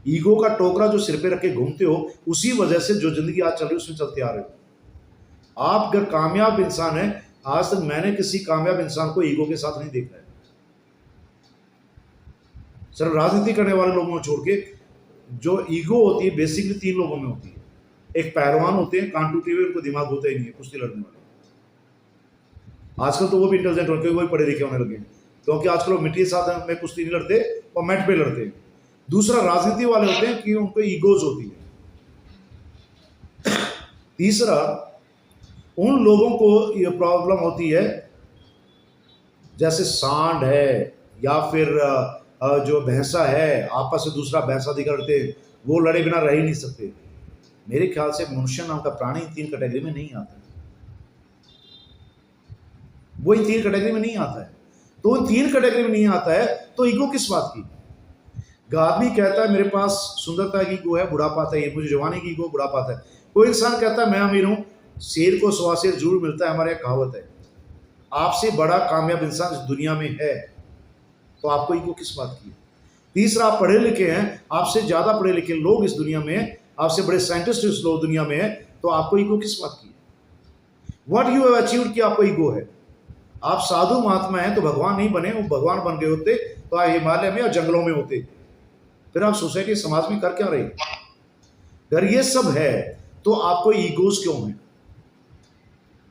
Speaker 1: ईगो का टोकरा जो सिर पे रख के घूमते हो, उसी वजह से जो जिंदगी आज चल रही है उसमें चलते आ रहे हो। आप अगर कामयाब इंसान है, आज तक मैंने किसी कामयाब इंसान को ईगो के साथ नहीं देखा है। सिर्फ राजनीति करने वाले लोगों को छोड़ के जो ईगो होती है बेसिकली 3 लोगों में होती है। एक पहलवान होते हैं, कान टूटे हुए, उनको दिमाग होता ही नहीं है कुश्ती लड़ने वाले। आजकल तो वो भी इंटेलिजेंट होते हैं, वो भी पढ़े लिखे होने लगे हैं, क्योंकि आजकल वो मिट्टी के साथ में कुश्ती नहीं लड़ते और मैट पे लड़ते हैं। दूसरा, राजनीति वाले होते हैं कि उनको ईगोज होती है। तीसरा, उन लोगों को ये प्रॉब्लम होती है जैसे सांड है या फिर जो भैंसा है, आपस में दूसरा भैंसा दिखते, वो लड़े बिना रह ही नहीं सकते। मेरे ख्याल से मनुष्य नाम का प्राणी इन 3 कैटेगरी में नहीं आता है, वो इन 3 कैटेगरी में नहीं आता है। तो इन 3 कैटेगरी में नहीं आता है तो ईगो किस बात की? आदमी कहता है मेरे पास सुंदरता की ईगो है, बुढ़ापा आता है, मुझे जवानी की ईगो, बुढ़ापा आता है। कोई इंसान कहता है मैं अमीर हूं, शेर को 100 शेर जरूर मिलता है, हमारे यहाँ कहावत है। आपसे बड़ा कामयाब इंसान इस दुनिया में है तो आपको ईगो किस बात की? तीसरा, आप पढ़े लिखे हैं, आपसे ज्यादा पढ़े लिखे लोग इस दुनिया में हैं, आपसे बड़े साइंटिस्ट इस लोग दुनिया में हैं, तो आपको ईगो किस बात की? व्हाट यू हैव अचीव्ड की आपको ईगो है? आप साधु महात्मा हैं तो भगवान नहीं बने, वो भगवान बन गए होते तो आप हिमालय में या जंगलों में होते, फिर आप सोसाइटी समाज में कर क्या रहे? अगर ये सब है तो आपको ईगोज क्यों है?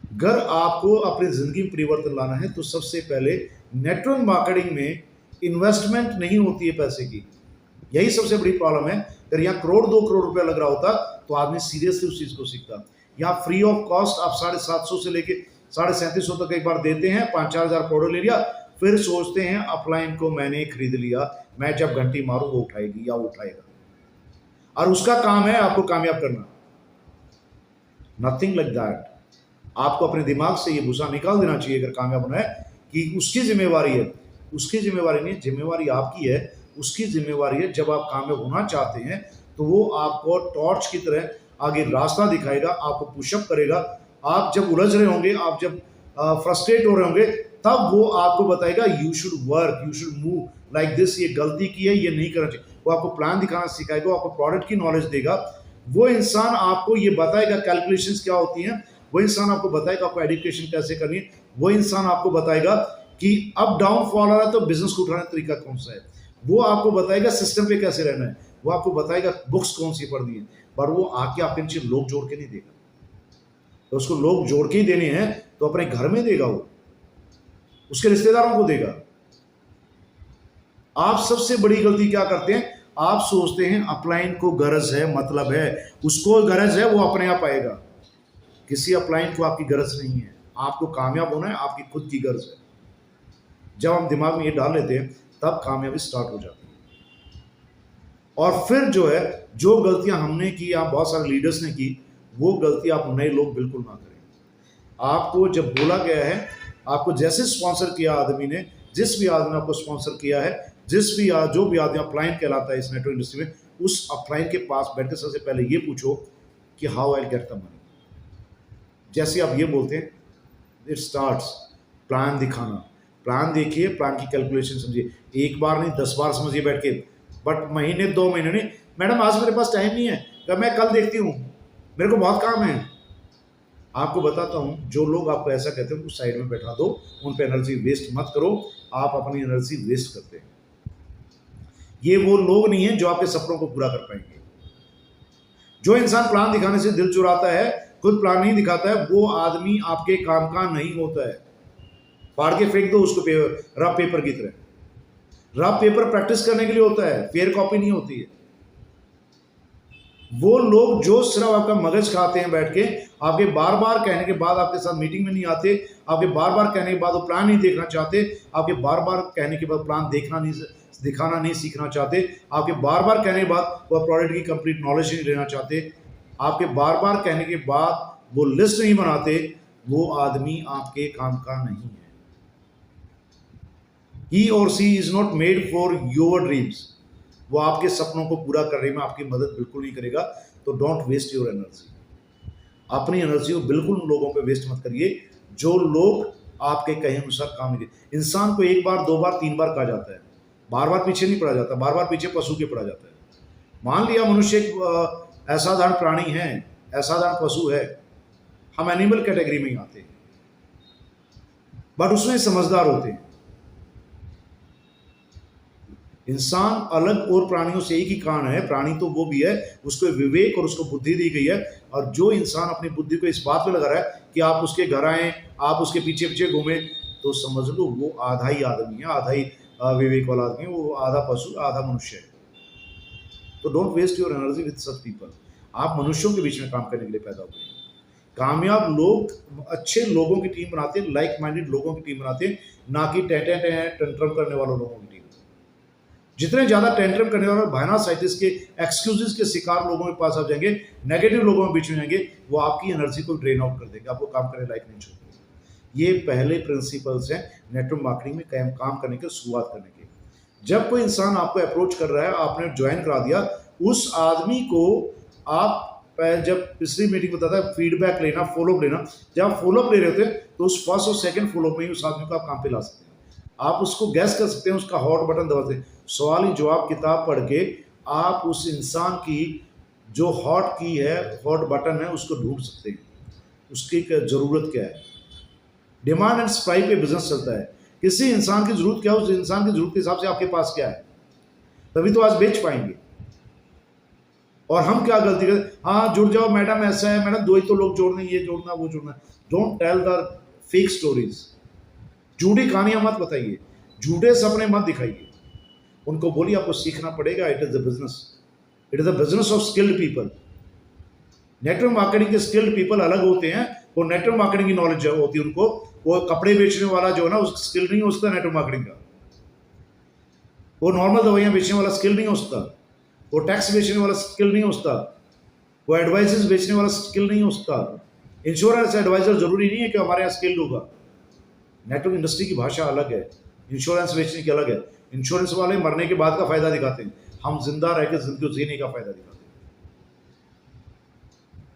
Speaker 1: अगर आपको अपनी जिंदगी में परिवर्तन लाना है तो सबसे पहले नेटवर्क मार्केटिंग में इन्वेस्टमेंट नहीं होती है पैसे की, यही सबसे बड़ी प्रॉब्लम है। अगर यहाँ करोड़ 2 करोड़ रुपया लग रहा होता तो आदमी सीरियसली उस चीज को सीखता। यहाँ फ्री ऑफ कॉस्ट आप 750 से लेके 3750 तक एक बार देते हैं, 5-4 हज़ार प्रोडक्ट ले लिया, फिर सोचते हैं अपलाइन को मैंने खरीद लिया, मैं जब घंटी मारूं वो उठाएगी या वो उठाएगा, और उसका काम है आपको कामयाब करना। Nothing like that. आपको अपने दिमाग से ये भूसा निकाल देना चाहिए अगर कामयाब होना है कि उसकी जिम्मेवारी है, उसकी जिम्मेवारी नहीं, जिम्मेवारी आपकी है, उसकी जिम्मेवारी है। जब आप कामयाब होना चाहते हैं तो वो आपको टॉर्च की तरह आगे रास्ता दिखाएगा, आपको पुशअप करेगा। आप जब उलझ रहे होंगे, आप जब फ्रस्ट्रेट हो रहे होंगे, तब वो आपको बताएगा you should work, you should move like this, ये गलती की है, ये नहीं करना चाहिए। वो आपको प्लान दिखाना सिखाएगा, आपको प्रोडक्ट की नॉलेज देगा। वो इंसान आपको ये बताएगा कैलकुलेशंस क्या होती हैं, वो इंसान आपको बताएगा आपको एजुकेशन कैसे करनी है, वो इंसान आपको बताएगा कि अब डाउन फॉल आ रहा है तो बिजनेस को उठाने का तरीका कौन सा है, वो आपको बताएगा सिस्टम पे कैसे रहना है, वो आपको बताएगा बुक्स कौन सी पढ़नी है। पर वो आके आपके नीचे लोग जोड़ के नहीं देगा, तो उसको लोग जोड़ के ही देने हैं तो अपने घर में देगा, वो उसके रिश्तेदारों को देगा। आप सबसे बड़ी गलती क्या करते हैं, आप सोचते हैं अपलाइन को गरज है, मतलब है, उसको गरज है, वो अपने आप आएगा। किसी अपलाइन को आपकी गरज नहीं है, आपको कामयाब होना है, आपकी खुद की गरज है। जब हम दिमाग में ये डाल लेते हैं तब कामयाबी स्टार्ट हो जाती है। और फिर जो है, जो गलतियां हमने की या बहुत सारे लीडर्स ने की, वो गलती आप नए लोग बिल्कुल ना करें। आपको जब बोला गया है, आपको जैसे स्पॉन्सर किया आदमी ने, जिस भी आदमी ने आपको स्पॉन्सर किया है, जो भी आदमी अपलाइन कहलाता है इस नेटवर्क इंडस्ट्री में, उस अपलाइन के पास बैठ के सबसे पहले ये पूछो कि how I get the money. जैसे आप ये बोलते हैं, इट स्टार्ट्स प्लान दिखाना। प्लान देखिए, प्लान की कैलकुलेशन समझिए, एक बार नहीं 10 बार समझिए बैठ के, बट महीने 2 महीने नहीं। मैडम आज मेरे पास टाइम नहीं है, तो मैं कल देखती हूँ, मेरे को बहुत काम है। आपको बताता हूँ, जो लोग आपको ऐसा कहते हैं उनको साइड में बैठा दो, उन पर एनर्जी वेस्ट मत करो, आप अपनी एनर्जी वेस्ट करते हैं। ये वो लोग नहीं हैं जो आपके सपनों को पूरा कर पाएंगे। जो इंसान प्लान दिखाने से दिल चुराता है, खुद प्लान नहीं दिखाता है, वो आदमी आपके काम का नहीं होता है। फाड़ के फेंक दो उसको, रफ पेपर की तरह। रफ पेपर प्रैक्टिस करने के लिए होता है, फेयर कॉपी नहीं होती है। वो लोग जो सिर्फ आपका मगज खाते हैं बैठ के, आपके बार बार कहने के बाद आपके साथ मीटिंग में नहीं आते, आपके बार बार कहने के बाद वो प्लान नहीं देखना चाहते, आपके बार बार कहने के बाद प्लान दिखाना नहीं सीखना चाहते, आपके बार बार कहने के बाद वो प्रोडक्ट की कंप्लीट नॉलेज नहीं लेना चाहते, आपके बार बार कहने के बाद वो लिस्ट नहीं बनाते, वो आदमी आपके काम का नहीं है। He or she is not made for your dreams. वो आपके सपनों को पूरा करने में आपकी मदद बिल्कुल नहीं करेगा। तो डोंट वेस्ट योर एनर्जी। अपनी एनर्जी को बिल्कुल लोगों पे वेस्ट मत करिए जो लोग आपके कहे अनुसार काम नहीं करते। इंसान को 1 बार 2 बार 3 बार कहा जाता है, बार बार पीछे नहीं पड़ा जाता, बार बार पीछे पशु के पड़ा जाता है। मान लिया मनुष्य एक असाधारण प्राणी है, असाधारण पशु है, हम एनिमल कैटेगरी में ही आते हैं, बट उसमें समझदार होते हैं। इंसान अलग और प्राणियों से एक ही कारण है, प्राणी तो वो भी है, उसको विवेक और उसको बुद्धि दी गई है। और जो इंसान अपनी बुद्धि को इस बात पे लगा रहा है कि आप उसके घर आए, आप उसके पीछे पीछे घूमें, तो समझ लो वो आधा ही आदमी है, आधा ही विवेक वाला आदमी है, वो आधा पशु आधा मनुष्य है। तो don't waste your energy with such people. आप मनुष्यों के बीच में काम करने के लिए पैदा हुए हैं। कामयाब लोग अच्छे लोगों की टीम बनाते हैं, लाइक माइंडेड लोगों की टीम बनाते हैं, ना कि टेंट्रम करने वालों लोगों की टीम। जितने ज्यादा टेंट्रम करने वाले भाइनासाइटिस के एक्सक्यूजेस के शिकार लोगों के पास आप जाएंगे, नेगेटिव लोगों के बीच में जाएंगे, वो आपकी एनर्जी को ड्रेन आउट कर देंगे, आपको काम करने लायक नहीं छोड़ेंगे। ये पहले प्रिंसिपल्स हैं नेटवर्क मार्केटिंग में काम करने की शुरुआत करने के। जब कोई इंसान आपको अप्रोच कर रहा है, आपने ज्वाइन करा दिया, उस आदमी को आप जब पिछली मीटिंग बताता है फीडबैक लेना, फॉलोअप लेना, जब आप फॉलोअप ले रहे होते हैं तो उस फर्स्ट और सेकंड फॉलोअप में ही उस आदमी को आप काम पे ला सकते हैं। आप उसको गैस कर सकते हैं, उसका हॉट बटन दबाते हैं। सवाल ही जवाब किताब पढ़ के आप उस इंसान की जो हॉट की है, हॉट बटन है, उसको ढूंढ सकते हैं, उसकी ज़रूरत क्या है। डिमांड एंड सप्लाई पे बिजनेस चलता है। किसी इंसान की ज़रूरत क्या है, उस इंसान की ज़रूरत के हिसाब से आपके पास क्या है, तभी तो आज बेच पाएंगे। और हम क्या गलती करते, हाँ जुड़ जाओ मैडम, ऐसा है मैडम, 2 ही तो लोग जोड़ने, ये जोड़ना वो जोड़ना। Don't tell the fake stories. झूठी कहानियां मत बताइए, झूठे सपने मत दिखाइए। उनको बोलिए आपको सीखना पड़ेगा, it is the business, it is the business of skilled people. Network marketing के स्किल्ड पीपल अलग होते हैं, वो नेटवर्क मार्केटिंग की नॉलेज होती है उनको। वो कपड़े बेचने वाला जो है ना, उसका स्किल नहीं हो सकता नेटवर्क मार्केटिंग का। वो नॉर्मल दवाइयां बेचने वाला स्किल नहीं हो सकता, वो टैक्स बेचने वाला स्किल नहीं हो सकता, वो एडवाइजेस बेचने वाला स्किल नहीं हो सकता। इंश्योरेंस एडवाइजर जरूरी नहीं है कि हमारे यहाँ स्किल्ड होगा। नेटवर्क इंडस्ट्री की भाषा अलग है, इंश्योरेंस बेचने की अलग है। इंश्योरेंस वाले मरने के बाद का फायदा दिखाते हैं, हम जिंदा रह के जिंदगी जीने का फायदा दिखाते हैं।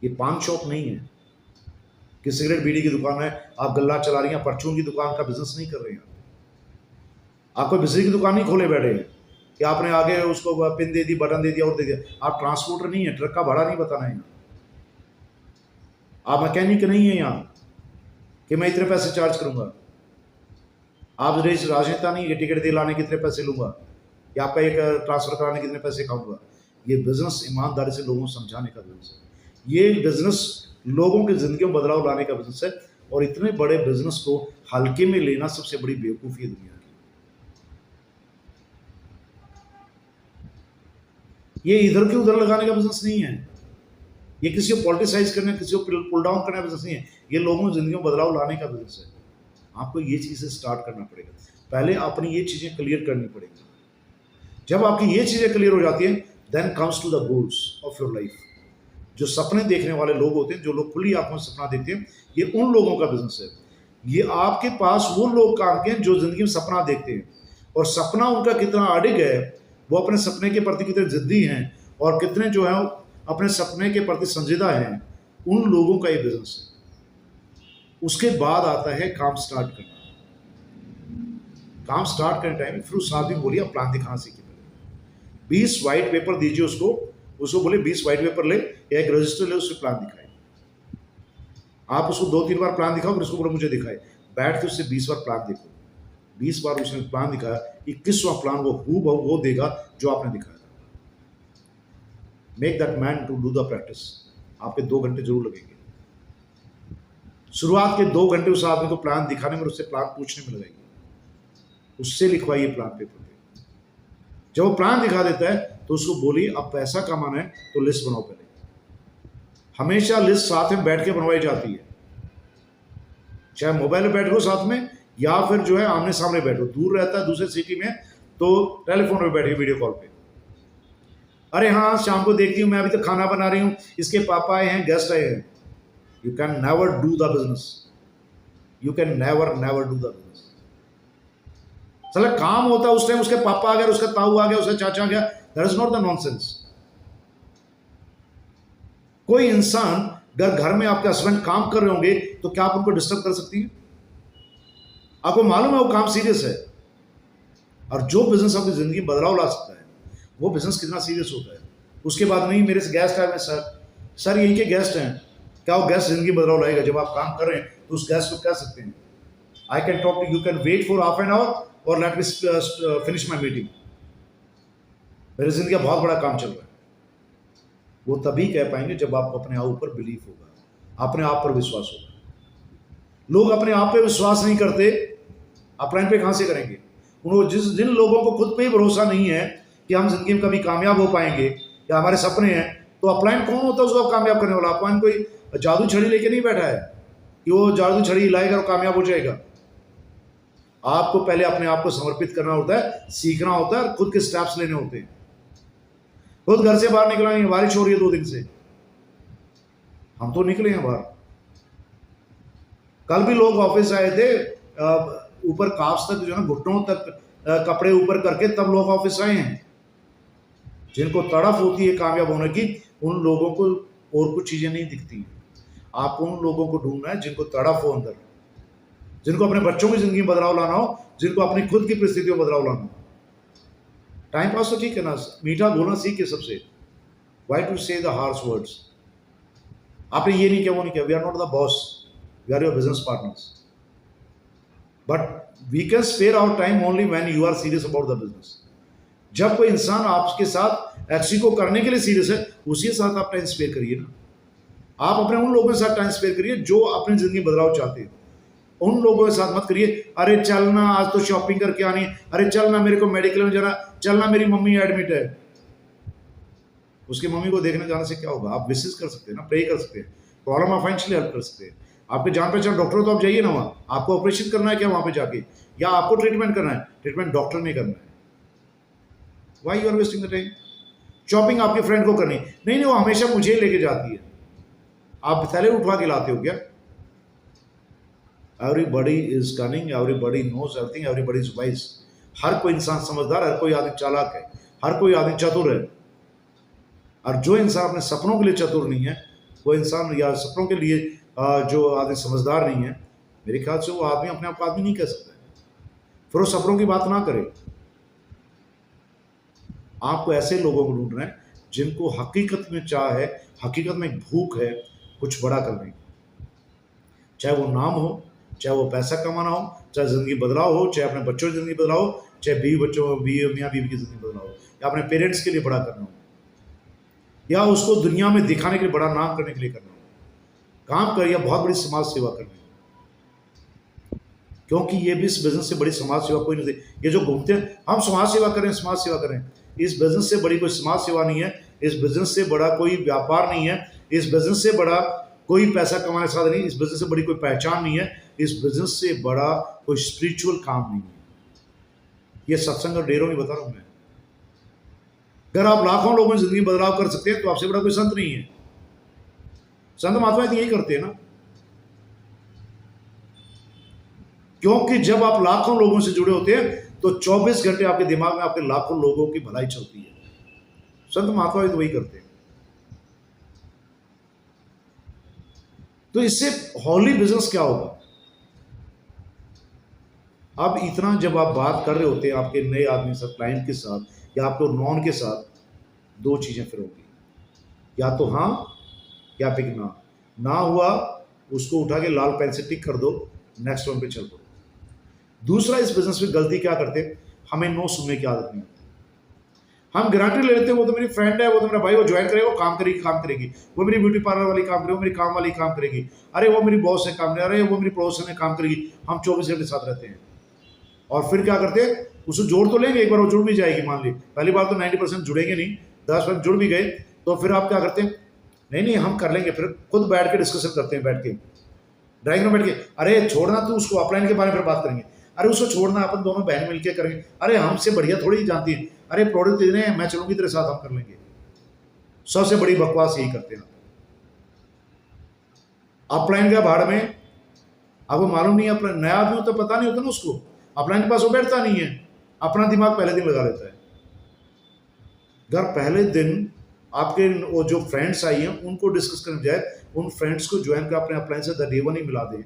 Speaker 1: ये पान शॉप नहीं है कि सिगरेट बीड़ी की दुकान है, आप गल्ला चला रही हैं, परचून की दुकान का बिजनेस नहीं कर रहे हैं। आप कोई बिजली की दुकान नहीं खोले बैठे हैं कि आपने आगे उसको पिन दे दी, बटन दे दिया और दे दिया। आप ट्रांसपोर्टर नहीं है, ट्रक का भाड़ा नहीं बताना है। आप मैकेनिक नहीं है यहाँ कि मैं इतने पैसे चार्ज करूंगा। आप राजनेता नहीं कि टिकट दे लाने कितने पैसे लूंगा, या आपका एक ट्रांसफर कराने कितने पैसे खाऊंगा। ये बिजनेस ईमानदारी से लोगों को समझाने का बिजनेस है। ये बिजनेस लोगों की जिंदगी में बदलाव लाने का बिजनेस है। और इतने बड़े बिजनेस को हल्के में लेना सबसे बड़ी बेवकूफ़ी है दुनिया की। ये इधर के उधर लगाने का बिजनेस नहीं है, ये किसी को पॉलिटिसाइज करने, किसी को पुल डाउन करने का बिजनेस नहीं है, ये लोगों की जिंदगी में बदलाव लाने का बिजनेस है। आपको ये चीज़ें स्टार्ट करना पड़ेगा, पहले अपनी ये चीज़ें क्लियर करनी पड़ेगी। जब आपकी ये चीज़ें क्लियर हो जाती हैं, then comes to the goals of your life. जो सपने देखने वाले लोग होते हैं, जो लोग खुली आंखों से सपना देखते हैं, ये उन लोगों का बिजनेस है। ये आपके पास वो लोग काम के हैं जो जिंदगी में सपना देखते हैं, और सपना उनका कितना अडिग है, वो अपने सपने के प्रति कितने जिद्दी हैं, और कितने जो है अपने सपने के प्रति संजीदा हैं, उन लोगों का ये बिजनेस है। उसके बाद आता है काम स्टार्ट करना। काम स्टार्ट करने टाइम फिर उस आदमी बोलिए प्लान दिखाना सीखिए। 20 वाइट पेपर दीजिए उसको बोले 20 वाइट पेपर ले या एक रजिस्टर ले, उससे प्लान दिखाए। आप उसको 2-3 बार प्लान दिखाओ, फिर उसको बोले मुझे दिखाए। बैठ के उससे 20 बार प्लान देखो। 20 बार उसने प्लान दिखाया, 21वां प्लान वो हूबहू वो देगा जो आपने दिखाया। Make that man to do the practice. आपके 2 घंटे जरूर लगेंगे। शुरुआत के 2 घंटे उस आदमी को प्लान दिखाने में, उससे प्लान पूछने में लगेंगे। उससे लिखवाइए प्लान पेपर पे। जब वो प्लान दिखा देता है तो उसको बोलिए अब पैसा कमाना है तो लिस्ट बनाओ पहले। हमेशा लिस्ट साथ में बैठ के बनवाई जाती है, चाहे मोबाइल में बैठो साथ में, या फिर जो है आमने सामने बैठो। दूर रहता है दूसरे सिटी में तो टेलीफोन पे बैठे वीडियो कॉल पे। अरे हाँ शाम को देखती हूँ, मैं अभी तो खाना बना रही हूँ, इसके पापा आए हैं, गेस्ट आए हैं। You can never do the business, you can never do the business. चलो काम होता है उस टाइम, उसके पापा आ गया, उसका ताऊ आ गया, उसका चाचा आ गया, that is not the nonsense. कोई इंसान घर में आपके हस्बैंड काम कर रहे होंगे तो क्या आप उनको डिस्टर्ब कर सकती हैं? आपको मालूम है वो काम सीरियस है। और जो बिजनेस आपकी जिंदगी में बदलाव ला सकता है, वो बिजनेस कितना सीरियस होता है। उसके बाद नहीं मेरे से गेस्ट आए, सर यही के गेस्ट हैं, क्या वो गेस्ट जिंदगी बदलाव लाएगा? जब आप काम कर रहे हैं तो उस गेस्ट को कह सकते हैं I can talk to you, can wait for half an hour और let me finish my meeting, मेरी जिंदगी का बहुत बड़ा काम चल रहा है। वो तभी कह पाएंगे जब आपको अपने आप ऊपर बिलीव होगा, अपने आप पर विश्वास होगा। लोग अपने आप पे विश्वास नहीं करते, अपने पे कहां से करेंगे? जिन लोगों को खुद पे ही भरोसा नहीं है कि हम जिंदगी में कभी कामयाब हो पाएंगे या हमारे सपने हैं, तो अपलाइन कौन होता है उसको कामयाब करने वाला? अपलाइन कोई जादू छड़ी लेके नहीं बैठा है कि वो जादू छड़ी हिलाएगा और कामयाब हो जाएगा। आपको पहले अपने आप को समर्पित करना होता है, सीखना होता है, और खुद के स्टेप्स लेने होते हैं। खुद घर से बाहर निकला नहीं, बारिश हो रही है 2 दिन से, हम तो निकले हैं बाहर। कल भी लोग ऑफिस आए थे, ऊपर काफ्स तक जो है घुटनों तक कपड़े ऊपर करके तब लोग ऑफिस आए हैं। जिनको तड़फ होती है कामयाब होने की, उन लोगों को और कुछ चीजें नहीं दिखती। आपको उन लोगों को ढूंढना है जिनको तड़फ हो अंदर, जिनको अपने बच्चों की जिंदगी में बदलाव लाना हो, जिनको अपनी खुद की परिस्थितियों में बदलाव लाना हो। टाइम पास तो ठीक है ना, मीठा बोलना सीखे सबसे। Why to say the harsh words? आपने ये नहीं किया, वो नहीं किया। We are not the boss, we are your business partners, but we can spare our time only when you are serious about the business. जब कोई इंसान आपके साथ एक्सी को करने के लिए सीरियस है, उसी के साथ आप टाइम स्पेयर करिए ना। आप अपने उन लोगों के साथ टाइम स्पेयर करिए जो अपनी जिंदगी बदलाव चाहते हैं। उन लोगों के साथ मत करिए अरे चलना आज तो शॉपिंग करके आनी है, अरे चलना मेरे को मेडिकल में जाना, चलना मेरी मम्मी एडमिट है। उसकी मम्मी को देखने जाने से क्या होगा? आप विशेष कर सकते हैं ना, प्रे कर सकते हैं, प्रॉब्लम आप फाइनेंशियली हेल्प कर सकते हैं। आपके जान पहचान डॉक्टर तो आप जाइए ना वहाँ। आपको ऑपरेशन करना है क्या वहाँ पे जाके, या आपको ट्रीटमेंट करना है? ट्रीटमेंट डॉक्टर ने करना है। Why you are wasting the time? Shopping आपके फ्रेंड को करनी नहीं, वो हमेशा मुझे लेके जाती है। आप थैले उठवा के लाते हो क्या? Everybody is cunning, everybody knows everything, everybody is wise. हर कोई इंसान समझदार, हर कोई आदमी चालाक है, हर कोई आदमी चतुर है। और जो इंसान अपने सपनों के लिए चतुर नहीं है, वो इंसान या सपनों के लिए जो आदमी समझदार नहीं है, मेरे ख्याल से वो आदमी अपने आप को आदमी नहीं कह सकता। फिर वो सपनों की बात ना करे। आपको ऐसे लोगों को ढूंढना है जिनको हकीकत में चाह है, हकीकत में एक भूख है कुछ बड़ा करने की। चाहे वो नाम हो, चाहे वो पैसा कमाना हो, चाहे जिंदगी बदलाव हो, चाहे अपने बच्चों की जिंदगी बदलाव हो, चाहे मियाँ बीवी की जिंदगी बदलाव हो, या अपने पेरेंट्स के लिए बड़ा करना हो, या उसको दुनिया में दिखाने के लिए, बड़ा नाम करने के लिए करना हो। काम करिए, बहुत बड़ी समाज सेवा करनी है, क्योंकि ये भी इस बिजनेस से बड़ी समाज सेवा कोई नहीं। ये जो घूमते हैं हम समाज सेवा करें, समाज सेवा करें, इस बिजनेस से बड़ी कोई समाज सेवा नहीं है, इस बिजनेस से बड़ा कोई व्यापार नहीं है, इस बिजनेस से बड़ा कोई पैसा कमाने का साधन नहीं, इस बिजनेस से बड़ी कोई पहचान नहीं है, इस बिजनेस से बड़ा कोई स्पिरिचुअल काम नहीं है। ये सत्संग और डेरों में बता रहा हूं मैं। अगर आप लाखों लोगों की जिंदगी बदलाव कर सकते हैं तो आपसे बड़ा कोई संत नहीं है। संत महात्मा तो यही करते हैं ना, क्योंकि जब आप लाखों लोगों से जुड़े होते हैं तो 24 घंटे आपके दिमाग में आपके लाखों लोगों की भलाई चलती है। संत महात्मा तो वही करते हैं। तो इससे हॉली बिजनेस क्या होगा? अब इतना जब आप बात कर रहे होते हैं आपके नए आदमी के साथ, क्लाइंट के साथ या आपके नॉन के साथ, दो चीजें फिर होगी, या तो हाँ या फिर ना। ना हुआ उसको उठा के लाल पेन से टिक कर दो, नेक्स्ट वन पे चल दो। दूसरा, इस बिजनेस में गलती क्या करते हैं, हमें नो सुनने की आदत नहीं होती। हम गारंटी ले लेते हैं वो तो मेरी फ्रेंड है, वो तो मेरा भाई, वो ज्वाइन करेगा, वो काम करेगी, वो मेरी ब्यूटी पार्लर वाली काम करेगी, वो मेरी काम वाली काम करेगी, अरे वो मेरी बॉस है काम करेगी, अरे वो मेरी पड़ोसन है काम करेगी। हम 24 घंटे साथ रहते हैं और फिर क्या करते हैं, उसको जोड़ तो लेंगे, एक बार वो जुड़ भी जाएगी, मान ली पहली बार तो 90% जुड़ेंगे नहीं, 10% जुड़ भी गए, तो फिर आप क्या करते हैं, नहीं हम कर लेंगे, फिर खुद बैठ के डिस्कशन करते हैं, बैठ के ड्राइंग रूम बैठ के, अरे छोड़ना तू उसको, अपलाइन के बारे में बात करेंगे, अरे उसको छोड़ना, अपन दोनों बहन मिलकर करेंगे, अरे हमसे बढ़िया थोड़ी ही जानती है, अरे प्रोडक्ट दे रहे हैं, मैं चलूंगी तेरे साथ, हम कर लेंगे। सबसे बड़ी बकवास यही करते हैं। अपलाइन का भाड़ में आपको मालूम नहीं है, अपना नया आदमी तो पता नहीं होता ना उसको, अपलाइन के पास वो बैठता नहीं है, अपना दिमाग पहले दिन लगा लेता है। अगर पहले दिन आपके वो जो फ्रेंड्स आई हैं उनको डिस्कस करने जाए, उन फ्रेंड्स को ज्वाइन कर अपने अपलाइन से डे वन ही मिला दें,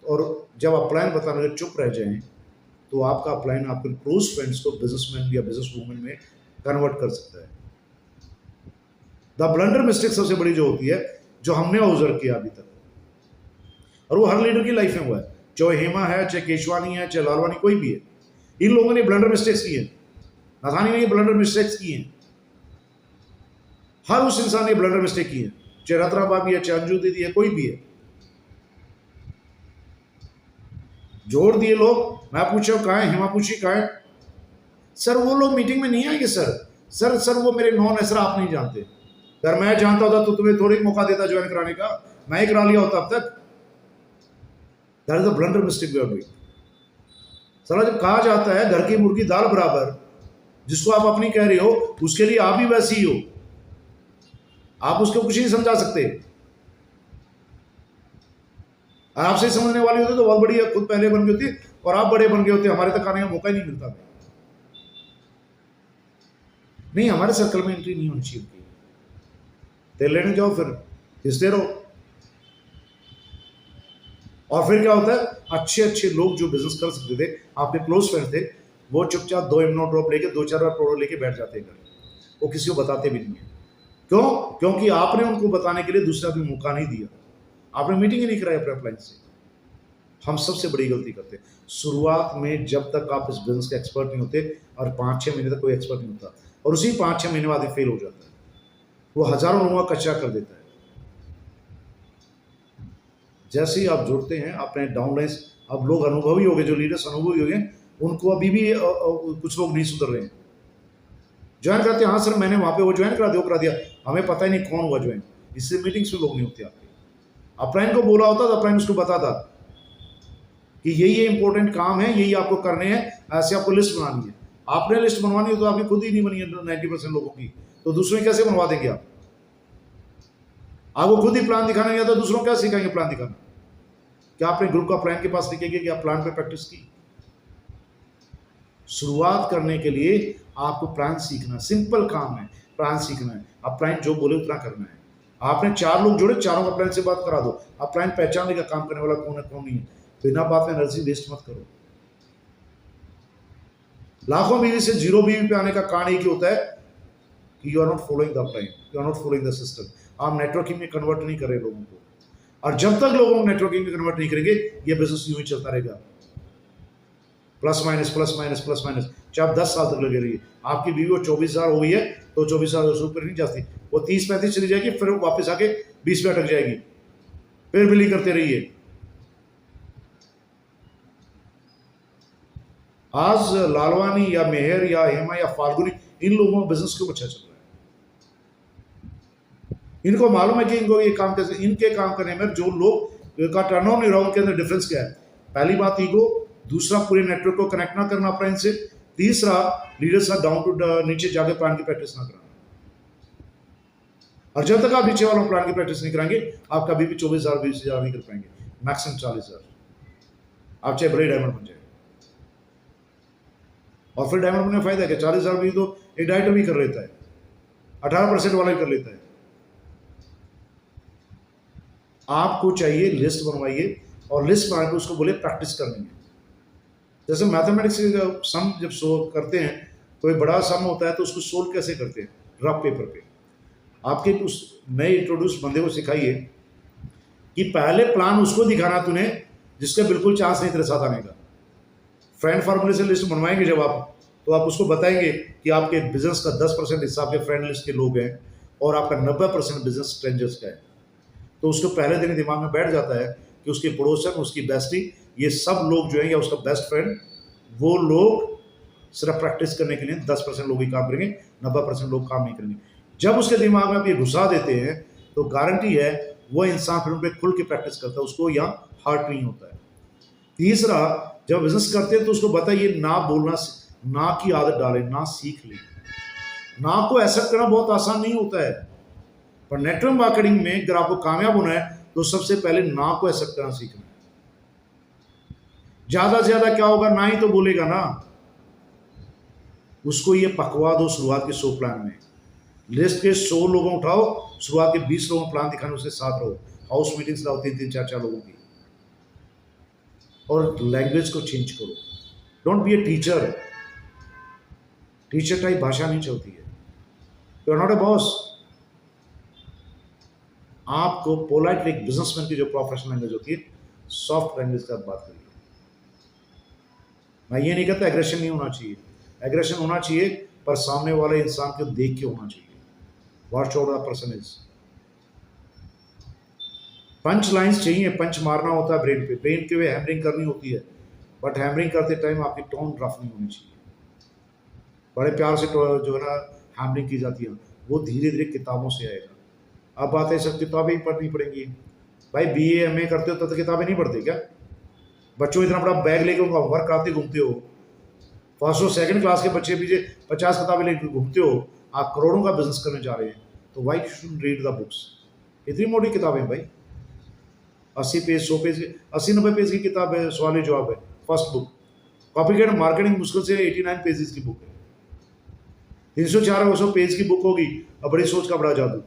Speaker 1: और जब अपलाइन बताने लगे चुप रह जाएं, तो आपका अपलाइन आपके क्लोज फ्रेंड्स को बिजनेसमैन या बिजनेस वूमेन में कन्वर्ट कर सकता है। द ब्लंडर मिस्टेक सबसे बड़ी जो होती है, जो हमने ऑब्जर्व किया अभी तक, और वो हर लीडर की लाइफ में हुआ है, चाहे हेमा है, चाहे केशवानी है, चाहे लालवानी, कोई भी है, इन लोगों ने ब्लंडर मिस्टेक्स की है, नथानी ने ये ब्लंडर मिस्टेक्स की हैं, हर उस इंसान ने ब्लंडर मिस्टेक की है, चाहे रत्ना भाभी है, चाहे अंजू दीदी है, कोई भी है। जोड़ दिए लोग, मैं पूछा कहाँ है, हेमा पूछी कहाँ है, सर वो लोग मीटिंग में नहीं आएंगे सर वो मेरे नॉन है सर, आप नहीं जानते। अगर मैं जानता होता तो तुम्हें थोड़ी मौका देता ज्वाइन कराने का, मैं ही करा लिया होता अब तक। That is a blunder mistake we are doing. साला जब कहा जाता है घर की मुर्गी दाल बराबर, जिसको आप अपनी कह रहे हो उसके लिए आप भी वैसी ही हो, आप उसको कुछ नहीं समझा सकते। आपसे समझने वाली होती तो बहुत बढ़िया, खुद पहले बन गई होती और आप बड़े बन गए होते, हमारे तक आने का मौका ही नहीं मिलता। नहीं, हमारे सर्कल में एंट्री नहीं होनी चाहिए, तेल लेने जाओ फिर हिस्से रहो। और फिर क्या होता है, अच्छे लोग जो बिजनेस कर सकते थे, आपके क्लोज फ्रेंड थे, वो चुपचाप 2 इम्नो ड्रॉप लेके 2-4 बार प्रोडक्ट लेके बैठ जाते हैं घर, वो किसी को बताते भी नहीं है। क्यों? क्योंकि आपने उनको बताने के लिए दूसरे आदमी मौका नहीं दिया, आपने मीटिंग ही नहीं कराई अपने अपलाइन से। हम सबसे बड़ी गलती करते हैं शुरुआत में, जब तक आप इस बिजनेस के एक्सपर्ट नहीं होते, और 5-6 महीने तक कोई एक्सपर्ट नहीं होता, और उसी 5-6 महीने बाद फेल हो जाता है, वो हजारों लोगों का कच्चा कर देता है। जैसे ही आप जुड़ते हैं अपने डाउनलाइंस, अब लोग अनुभवी हो गए, जो लीडर्स अनुभवी हो गए, उनको अभी भी कुछ लोग नहीं सुधर रहे हैं, ज्वाइन करते हैं, हाँ सर मैंने वहाँ पे वो ज्वाइन करा दिया, हमें पता ही नहीं कौन हुआ ज्वाइन, इससे मीटिंग्स में लोग नहीं होते आपके। अपलाइन को बोला होता तो अपलाइन उसको बताता कि यही इंपॉर्टेंट काम है, यही आपको करने हैं, ऐसे आपको लिस्ट बनानी है। आपने लिस्ट बनवानी हो तो आपकी खुद ही नहीं बनी है 90% लोगों की, तो दूसरे कैसे बनवा देंगे आप? आपको खुद ही प्लान दिखाने गया तो दूसरों क्या सिखाएंगे प्लान दिखाना? क्या आपने ग्रुप का प्लान के पास लिखेंगे कि आप प्लान पे प्रैक्टिस की? शुरुआत करने के लिए आपको प्लान सीखना, सिंपल काम है, प्लान सीखना है। आप प्लान जो बोले उतना करना है। आपने 4 लोग जोड़े, चारों का प्लान से बात करा दो, आप प्लान पहचान लेगा काम करने वाला कौन है कौन नहीं है। बिना बात में एनर्जी वेस्ट मत करो। लाखों बीवी से 0 बीवी पे आने का कारण एक ही होता है कि you are not following the plan, you are not following the system. आप नेटवर्किंग में कन्वर्ट नहीं कर रहे लोगों को, और जब तक लोगों को नेटवर्किंग में कन्वर्ट नहीं करेंगे, ये बिजनेस यूं ही चलता रहेगा, plus minus plus minus plus minus, चाहे आप 10 साल तक लगे रहिए। आपकी बीवी वो 24,000 हो गई है तो 24,000 से ऊपर नहीं जाती, वो 30-35 चली जाएगी, फिर वापस आके 20 में अटक जाएगी, फिर बिलिंग करते रहिए। आज लालवानी या मेहर या हेमा या फाल्गुनी, इन लोगों का बिजनेस क्यों अच्छा चल रहा है? इनको मालूम है कि इनको ये काम कैसे, इनके काम करने में जो लोग का टर्नओवर नहीं रहा, उनके अंदर डिफरेंस क्या है? पहली बात ईगो, दूसरा पूरे नेटवर्क को कनेक्ट ना करना अपना इनसे, तीसरा लीडर्स का डाउन टू नीचे जाके प्लान की प्रैक्टिस ना कराना। और जब तक आप नीचे वालों प्लान की प्रैक्टिस नहीं कराएंगे, आप कभी भी 24,000 20,000 नहीं कर पाएंगे, मैक्सिमम 40,000। आप चाहे बड़े डायमंड बन जाए, और फिर डायमंड बनने फायदा है क्या? 40,000 भी तो एक डायरेक्टर भी कर लेता है, 18% वाला ही कर लेता है। आपको चाहिए लिस्ट बनवाइए, और लिस्ट बना के उसको बोले प्रैक्टिस करनी है। जैसे मैथमेटिक्स सम जब सोल्व करते हैं, कोई बड़ा सम होता है तो उसको सोल्व कैसे करते हैं? रफ पेपर पे। आपके उस नए इंट्रोड्यूस बंदे को सिखाइए कि पहले प्लान उसको दिखाना तूने जिसका बिल्कुल चांस नहीं तेरे साथ आने का। फ्रेंड फार्मूले से लिस्ट बनवाएंगे जब आप, तो आप उसको बताएंगे कि आपके बिजनेस का 10% हिस्सा आपके फ्रेंड लिस्ट के लोग हैं, और आपका 90% बिजनेस स्ट्रेंजर्स का है। तो उसको पहले दिन दिमाग में बैठ जाता है कि उसके पड़ोसन, उसकी बेस्टी, ये सब लोग जो है, या उसका बेस्ट फ्रेंड, वो लोग सिर्फ प्रैक्टिस करने के लिए 10% लोग ही काम करेंगे, 90% लोग काम नहीं करेंगे। जब उसके दिमाग में आप ये घुसा देते हैं, तो गारंटी है वो इंसान फिर उन पर खुल के प्रैक्टिस करता है, उसको यहाँ हार्ट नहीं होता है। तीसरा, जब बिजनेस करते हैं तो उसको बताइए ना बोलना, ना की आदत डालें, ना सीख लें। ना को एक्सेप्ट करना बहुत आसान नहीं होता है, पर नेटवर्क मार्केटिंग में अगर आपको कामयाब होना है तो सबसे पहले ना को एक्सेप्ट करना सीखना है। ज्यादा से ज्यादा क्या होगा? ना ही तो बोलेगा ना। उसको ये पकवा दो शुरुआत के 100 प्लान में, लिस्ट के 100 लोगों उठाओ, शुरुआत के 20 लोगों प्लान दिखाने, उसके साथ रहो, हाउस मीटिंग्स लाओ 3-3 4-4 लोगों की, और लैंग्वेज को चेंज करो। Don't be a teacher, teacher type भाषा नहीं चलती है। You are not a boss. आपको पोलाइटली एक बिजनेसमैन की जो प्रोफेशनल लैंग्वेज होती है, सॉफ्ट लैंग्वेज के साथ बात करिए। मैं ये नहीं कहता एग्रेशन नहीं होना चाहिए, एग्रेशन होना चाहिए, पर सामने वाले इंसान को देख के होना चाहिए। Watch out the person is. Punch lines चाहिए, पंच मारना होता है ब्रेन पे, ब्रेन के वे हैमरिंग करनी होती है, बट हैमरिंग करते टाइम आपकी टोन रफ नहीं होनी चाहिए। बड़े प्यार से जो है ना हैमरिंग की जाती है, वो धीरे धीरे किताबों से आएगा। अब बात है, सब किताबें ही पढ़नी पड़ेंगी। भाई BA MA करते हो तब तो किताबें नहीं पढ़ते क्या? बच्चों इतना बड़ा बैग लेके उनका होमवर्क कराते घूमते हो, फर्स्ट और सेकंड क्लास के बच्चे पीछे 50 किताबें लेकर घूमते हो। आप करोड़ों का बिजनेस करने जा रहे हैं, तो why should read the books? इतनी मोटी किताबें भाई, 80 पेज 100 पेज की, 80-90 पेज की किताब है, सवाल जवाब है, फर्स्ट बुक। कॉपीकेट मार्केटिंग मुश्किल से 89 पेजेस की बुक है। 300-400 पेज की बुक होगी, और बड़ी सोच का बड़ा जादू,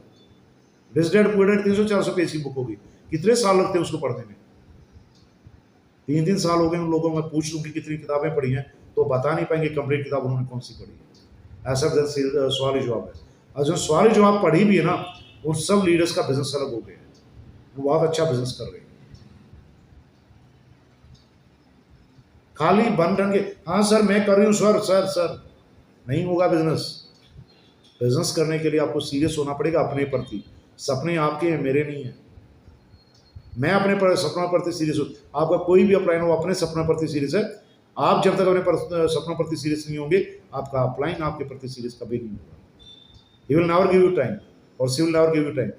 Speaker 1: rich dad poor dad 300-400 page की बुक होगी। कितने साल लगते हैं उसको पढ़ने में? 3-3 साल हो गए उन लोगों में, पूछ लूँ कि कितनी किताबें पढ़ी हैं, तो बता नहीं पाएंगे कंप्लीट किताब उन्होंने कौन सी पढ़ी है। ऐसा सवाल जवाब है। और जो सवाल जवाब पढ़ी भी है ना, उन सब लीडर्स का बिजनेस अलग हो गया है, वो बहुत अच्छा बिजनेस कर रहे हैं। खाली बन ठन के हाँ सर मैं कर रही हूँ सर सर सर, नहीं होगा बिजनेस। बिजनेस करने के लिए आपको सीरियस होना पड़ेगा अपने प्रति। सपने आपके हैं, मेरे नहीं है। मैं अपने सपनों प्रति सीरियस हूँ, आपका कोई भी अपलाइन हो अपने सपनों प्रति सीरियस है। आप जब तक अपने सपनों प्रति सीरियस नहीं होंगे, आपका अपलाइन आपके प्रति सीरियस कभी नहीं होगा। He will never give you time, और she will never give you time.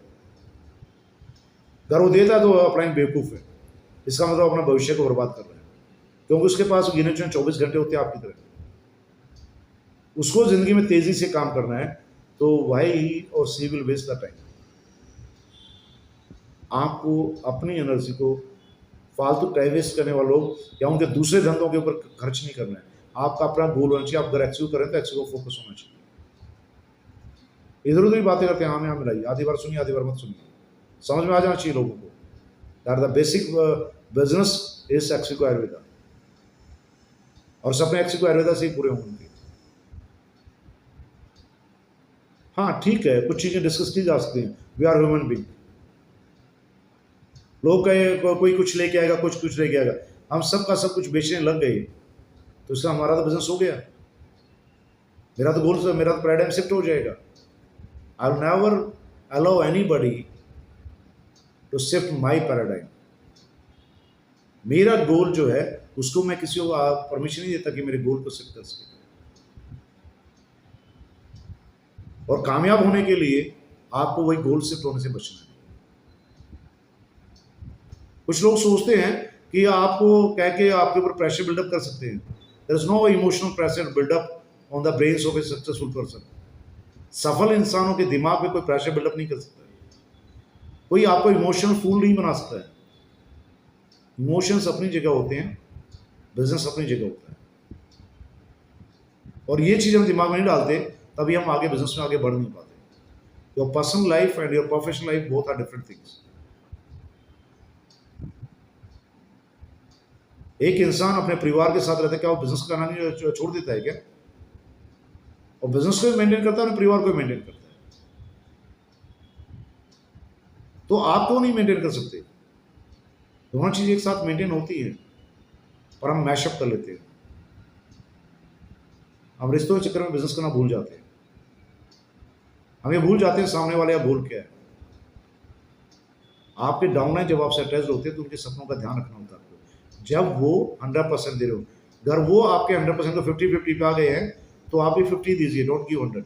Speaker 1: अगर वो देता है तो अपलाइन बेवकूफ़ है, इसका मतलब अपना भविष्य को बर्बाद कर रहा है, क्योंकि उसके पास गिने चुने 24 घंटे होते हैं आपकी तरह। उसको जिंदगी में तेजी से काम करना है, तो वाई और सी विल वेस्ट द टाइम। आपको अपनी एनर्जी को फालतू टाइम वेस्ट करने वाले लोग या उनके दूसरे धंधों के ऊपर खर्च नहीं करना है। आपका अपना गोल होना चाहिए। आप अगर एक्सिव करें तो एक्सिव को फोकस होना चाहिए। इधर उधर ही बातें करते हैं, हाँ में हाँ मिलाइए, आधी बार सुनिए आधी बार मत सुनिए। समझ में आ जाना चाहिए लोगों को यार, the basic business is Exico Ayurveda, और सपने एक्सिव आयुर्वेदा से ही पूरे होंगे। हाँ ठीक है, कुछ चीज़ें डिस्कस की जा सकती हैं, वी आर ह्यूमन बीइंग। लोग कहे कोई कुछ लेके आएगा, कुछ कुछ लेके आएगा, हम सब का सब कुछ बेचने लग गए, तो इसका हमारा तो बिजनेस हो गया। मेरा तो गोल, मेरा तो पैराडाइम शिफ्ट हो जाएगा। I will never allow anybody to shift my paradigm. मेरा गोल जो है उसको मैं किसी को परमिशन नहीं देता कि मेरे गोल को सेट कर सके। और कामयाब होने के लिए आपको वही गोल सेट होने से बचना है। कुछ लोग सोचते हैं कि आपको कह के आपके ऊपर प्रेशर बिल्डअप कर सकते हैं। There is no emotional pressure buildup on the brains of a successful person. सफल इंसानों के दिमाग में कोई प्रेशर बिल्डअप नहीं कर सकता। कोई आपको इमोशनल फूल नहीं बना सकता है। इमोशंस अपनी जगह होते हैं, बिजनेस अपनी जगह होता है। और ये चीज़ हम दिमाग में नहीं डालते, तभी हम आगे बिजनेस में आगे बढ़ नहीं पाते। Your personal life and your professional life both are different things. एक इंसान अपने परिवार के साथ रहता है, क्या वो बिजनेस करना नहीं छोड़ देता है क्या? और बिजनेस को भी मेंटेन करता है और परिवार को भी मेंटेन करता है। तो आप क्यों नहीं मेंटेन कर सकते? दोनों चीज़ एक साथ मेंटेन होती है, पर हम मैशअप कर लेते हैं। हम रिश्तों के चक्कर में बिजनेस करना भूल जाते हैं। हम ये भूल जाते हैं सामने वाले का गोल क्या है। आपके डाउनलाइन जब आपसे अटैच होते हैं तो उनके सपनों का ध्यान रखना होता है आपको। जब वो 100% दे रहे हो, अगर वो आपके 100% को 50-50 पे आ गए हैं तो आप भी 50 दीजिए, डोंट गिव 100।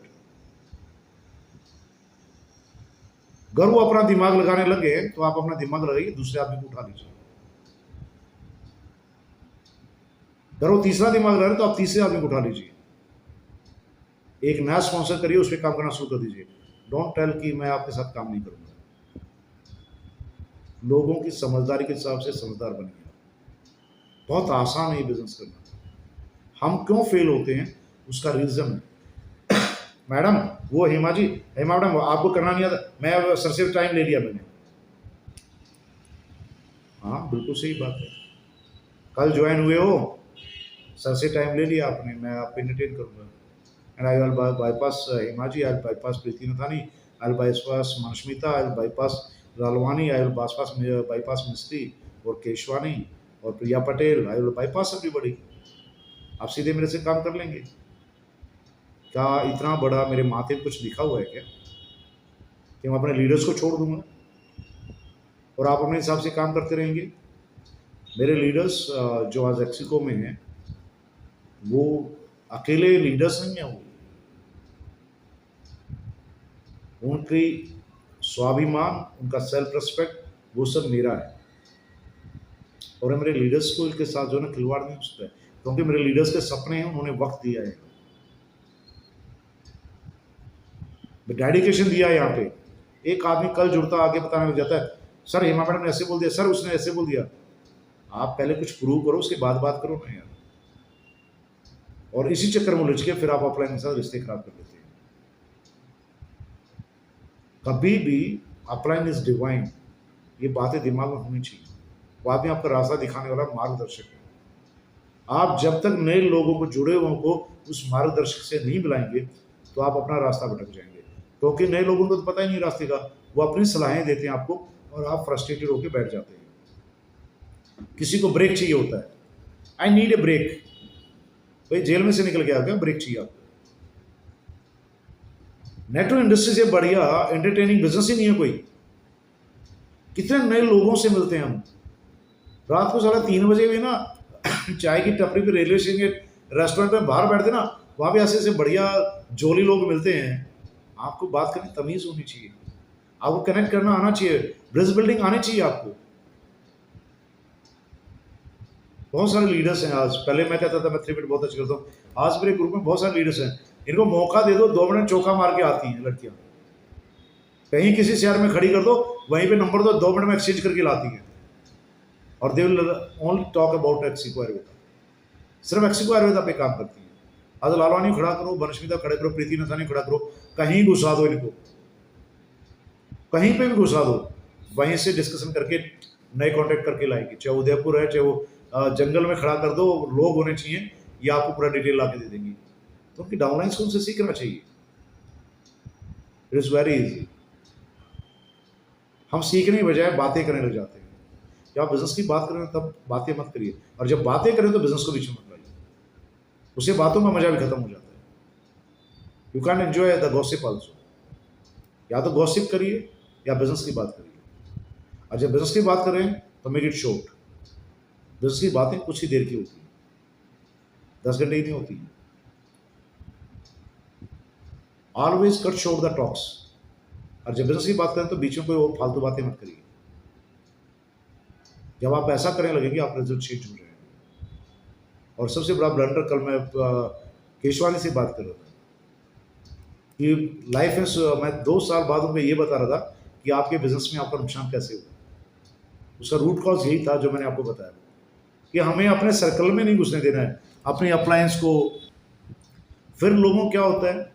Speaker 1: अगर वो अपना दिमाग लगाने लगे तो आप अपना दिमाग लगाइए, दूसरे आदमी को उठा लीजिए। अगर वो तीसरा दिमाग लगा रहे तो आप तीसरे आदमी को उठा लीजिए। एक नया स्पॉन्सर करिए, उस पर काम करना शुरू कर दीजिए। डोंट टेल कि मैं आपके साथ काम नहीं करूंगा। लोगों की समझदारी के हिसाब से समझदार बनिए। बहुत आसान है ये बिजनेस करना। हम क्यों फेल होते हैं उसका रीजन है। मैडम वो हेमा मैडम आपको करना नहीं आता, मैं सर से टाइम ले लिया मैंने। हाँ बिल्कुल सही बात है। कल ज्वाइन हुए हो, सर से टाइम ले लिया आपने, मैं आपको एंटरटेन करूंगा। And I will bypass Hema ji, I will bypass Preeti Nathani, I will bypass Manasmita, I will bypass Lalwani, I will bypass Mistry और केशवानी और Priya Patel, I will bypass everybody. आप सीधे मेरे से काम कर लेंगे। क्या इतना बड़ा मेरे माथे पे कुछ लिखा हुआ है क्या कि मैं अपने लीडर्स को छोड़ दूंगा और आप अपने हिसाब से काम करते रहेंगे? मेरे लीडर्स जो आज एक्सिको में हैं वो अकेले लीडर्स नहीं हैं। वो उनकी स्वाभिमान, उनका सेल्फ रिस्पेक्ट, वो सब मेरा है। और मेरे लीडर्स को इसके साथ जो है ना खिलवाड़ नहीं हो सकता है, क्योंकि मेरे लीडर्स के सपने हैं, उन्होंने वक्त दिया है, डेडिकेशन दिया है। यहाँ पे एक आदमी कल जुड़ता आगे बताने लग जाता है, सर हेमा मैडम ने ऐसे बोल दिया, सर उसने ऐसे बोल दिया। आप पहले कुछ प्रूव करो, उसके बाद बात करो ना यार। और इसी चक्कर में उलझ के फिर आप अपलाइन के साथ रिश्ते खराब कर देते हैं। कभी भी अपलाइन इज डिवाइन, ये बातें दिमाग में होनी चाहिए। वो आदमी आपका रास्ता दिखाने वाला मार्गदर्शक है। आप जब तक नए लोगों को, जुड़े हुए को उस मार्गदर्शक से नहीं मिलाएंगे तो आप अपना रास्ता भटक जाएंगे, क्योंकि नए लोगों को तो पता ही नहीं रास्ते का। वो अपनी सलाहें देते हैं आपको और आप फ्रस्ट्रेटेड होकर बैठ जाते हैं। किसी को ब्रेक चाहिए होता है, आई नीड ए ब्रेक। भाई जेल में से निकल के आ गया, ब्रेक चाहिए आपको। नेटवर्क इंडस्ट्री से बढ़िया एंटरटेनिंग बिजनेस ही नहीं है कोई। कितने नए लोगों से मिलते हैं हम। रात को 3:30 भी ना चाय की टपरी पे, रेलवे स्टेशन के रेस्टोरेंट में बाहर बैठते ना, वहाँ भी ऐसे बढ़िया जोली लोग मिलते हैं। आपको बात करने की तमीज़ होनी चाहिए, आपको कनेक्ट करना आना चाहिए, ब्रिज बिल्डिंग आनी चाहिए आपको। बहुत सारे लीडर्स हैं आज। पहले मैं कहता था मैं 3 मिनट बहुत अच्छा करता हूँ, आज मेरे ग्रुप में बहुत सारे लीडर्स हैं, इनको मौका दे दो, 2 मिनट चौका मार के आती हैं लड़कियाँ। कहीं किसी शहर में खड़ी कर दो, वहीं पे नंबर दो, 2 मिनट में एक्सचेंज करके लाती हैं। और they will only talk about Exico Ayurveda, सिर्फ एक्सिको आयुर्वेदा पे काम करती हैं। आज लालवानी खड़ा करो, बनस्मिता खड़ा करो, प्रीति नथानी खड़ा करो, कहीं घुसा दो इनको, कहीं पे भी घुसा दो, वहीं से डिस्कशन करके नए कॉन्टेक्ट करके लाएगी। चाहे उदयपुर है, चाहे वो जंगल में खड़ा कर दो, लोग होने चाहिए, ये आपको पूरा डिटेल ला के दे देंगी। तो उनकी डाउनलाइन से उनसे सीखना चाहिए। It is very easy. हम सीखने की बजाय बातें करने लग जाते हैं। जब आप बिजनेस की बात करें तब बातें मत करिए, और जब बातें करें तो बिजनेस को बीच में मत लाइए, उससे बातों का मजा भी खत्म हो जाता है। You can enjoy the gossip also. या तो गॉसिप करिए या बिजनेस की बात करिए। और जब बिजनेस की बात करें तो मेक इट शॉर्ट। बिजनेस की बातें कुछ ही देर की होती है, 10 घंटे ही नहीं होती। Always cut short the talks. और जब बिजनेस की बात करें तो बीच में कोई और फालतू बातें मत करिए। जब आप ऐसा करने लगेंगे आप रिजल्ट चेंज हो रहे हैं। और सबसे बड़ा ब्लंडर, कल मैं केशवानी से बात कर रहा था कि लाइफ में मैं 2 साल बाद उनको ये बता रहा था कि आपके बिजनेस में आपका नुकसान कैसे हुआ। उसका रूट कॉज यही था जो मैंने आपको बताया कि हमें अपने सर्कल में नहीं घुसने देना है, अपनी अप्लायंस को। फिर लोगों को क्या होता है,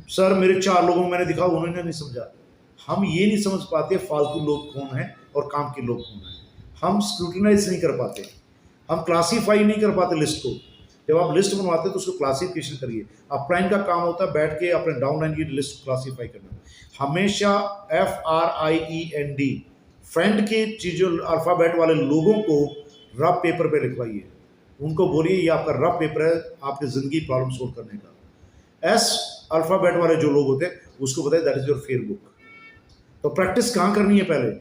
Speaker 1: सर मेरे 4 लोगों को मैंने दिखा, उन्होंने नहीं समझा। हम ये नहीं समझ पाते फालतू लोग कौन हैं और काम के लोग कौन हैं। हम स्क्रूटिनाइज नहीं कर पाते, हम क्लासीफाई नहीं कर पाते लिस्ट को। जब आप लिस्ट बनवाते हैं तो उसको क्लासिफिकेशन करिए। अपलाइन का काम होता है बैठ के अपने डाउनलाइन की लिस्ट क्लासीफाई करना। हमेशा FRIEND फ्रेंड के चीज़ों अल्फ़ाबेट वाले लोगों को रफ पेपर पे लिखवाइए। उनको बोलिए ये आपका रफ पेपर है आपकी ज़िंदगी प्रॉब्लम सोल्व करने का। S अल्फ़ाबेट वाले जो लोग होते हैं उसको बताइए that is your fair book. तो प्रैक्टिस कहाँ करनी है, पहले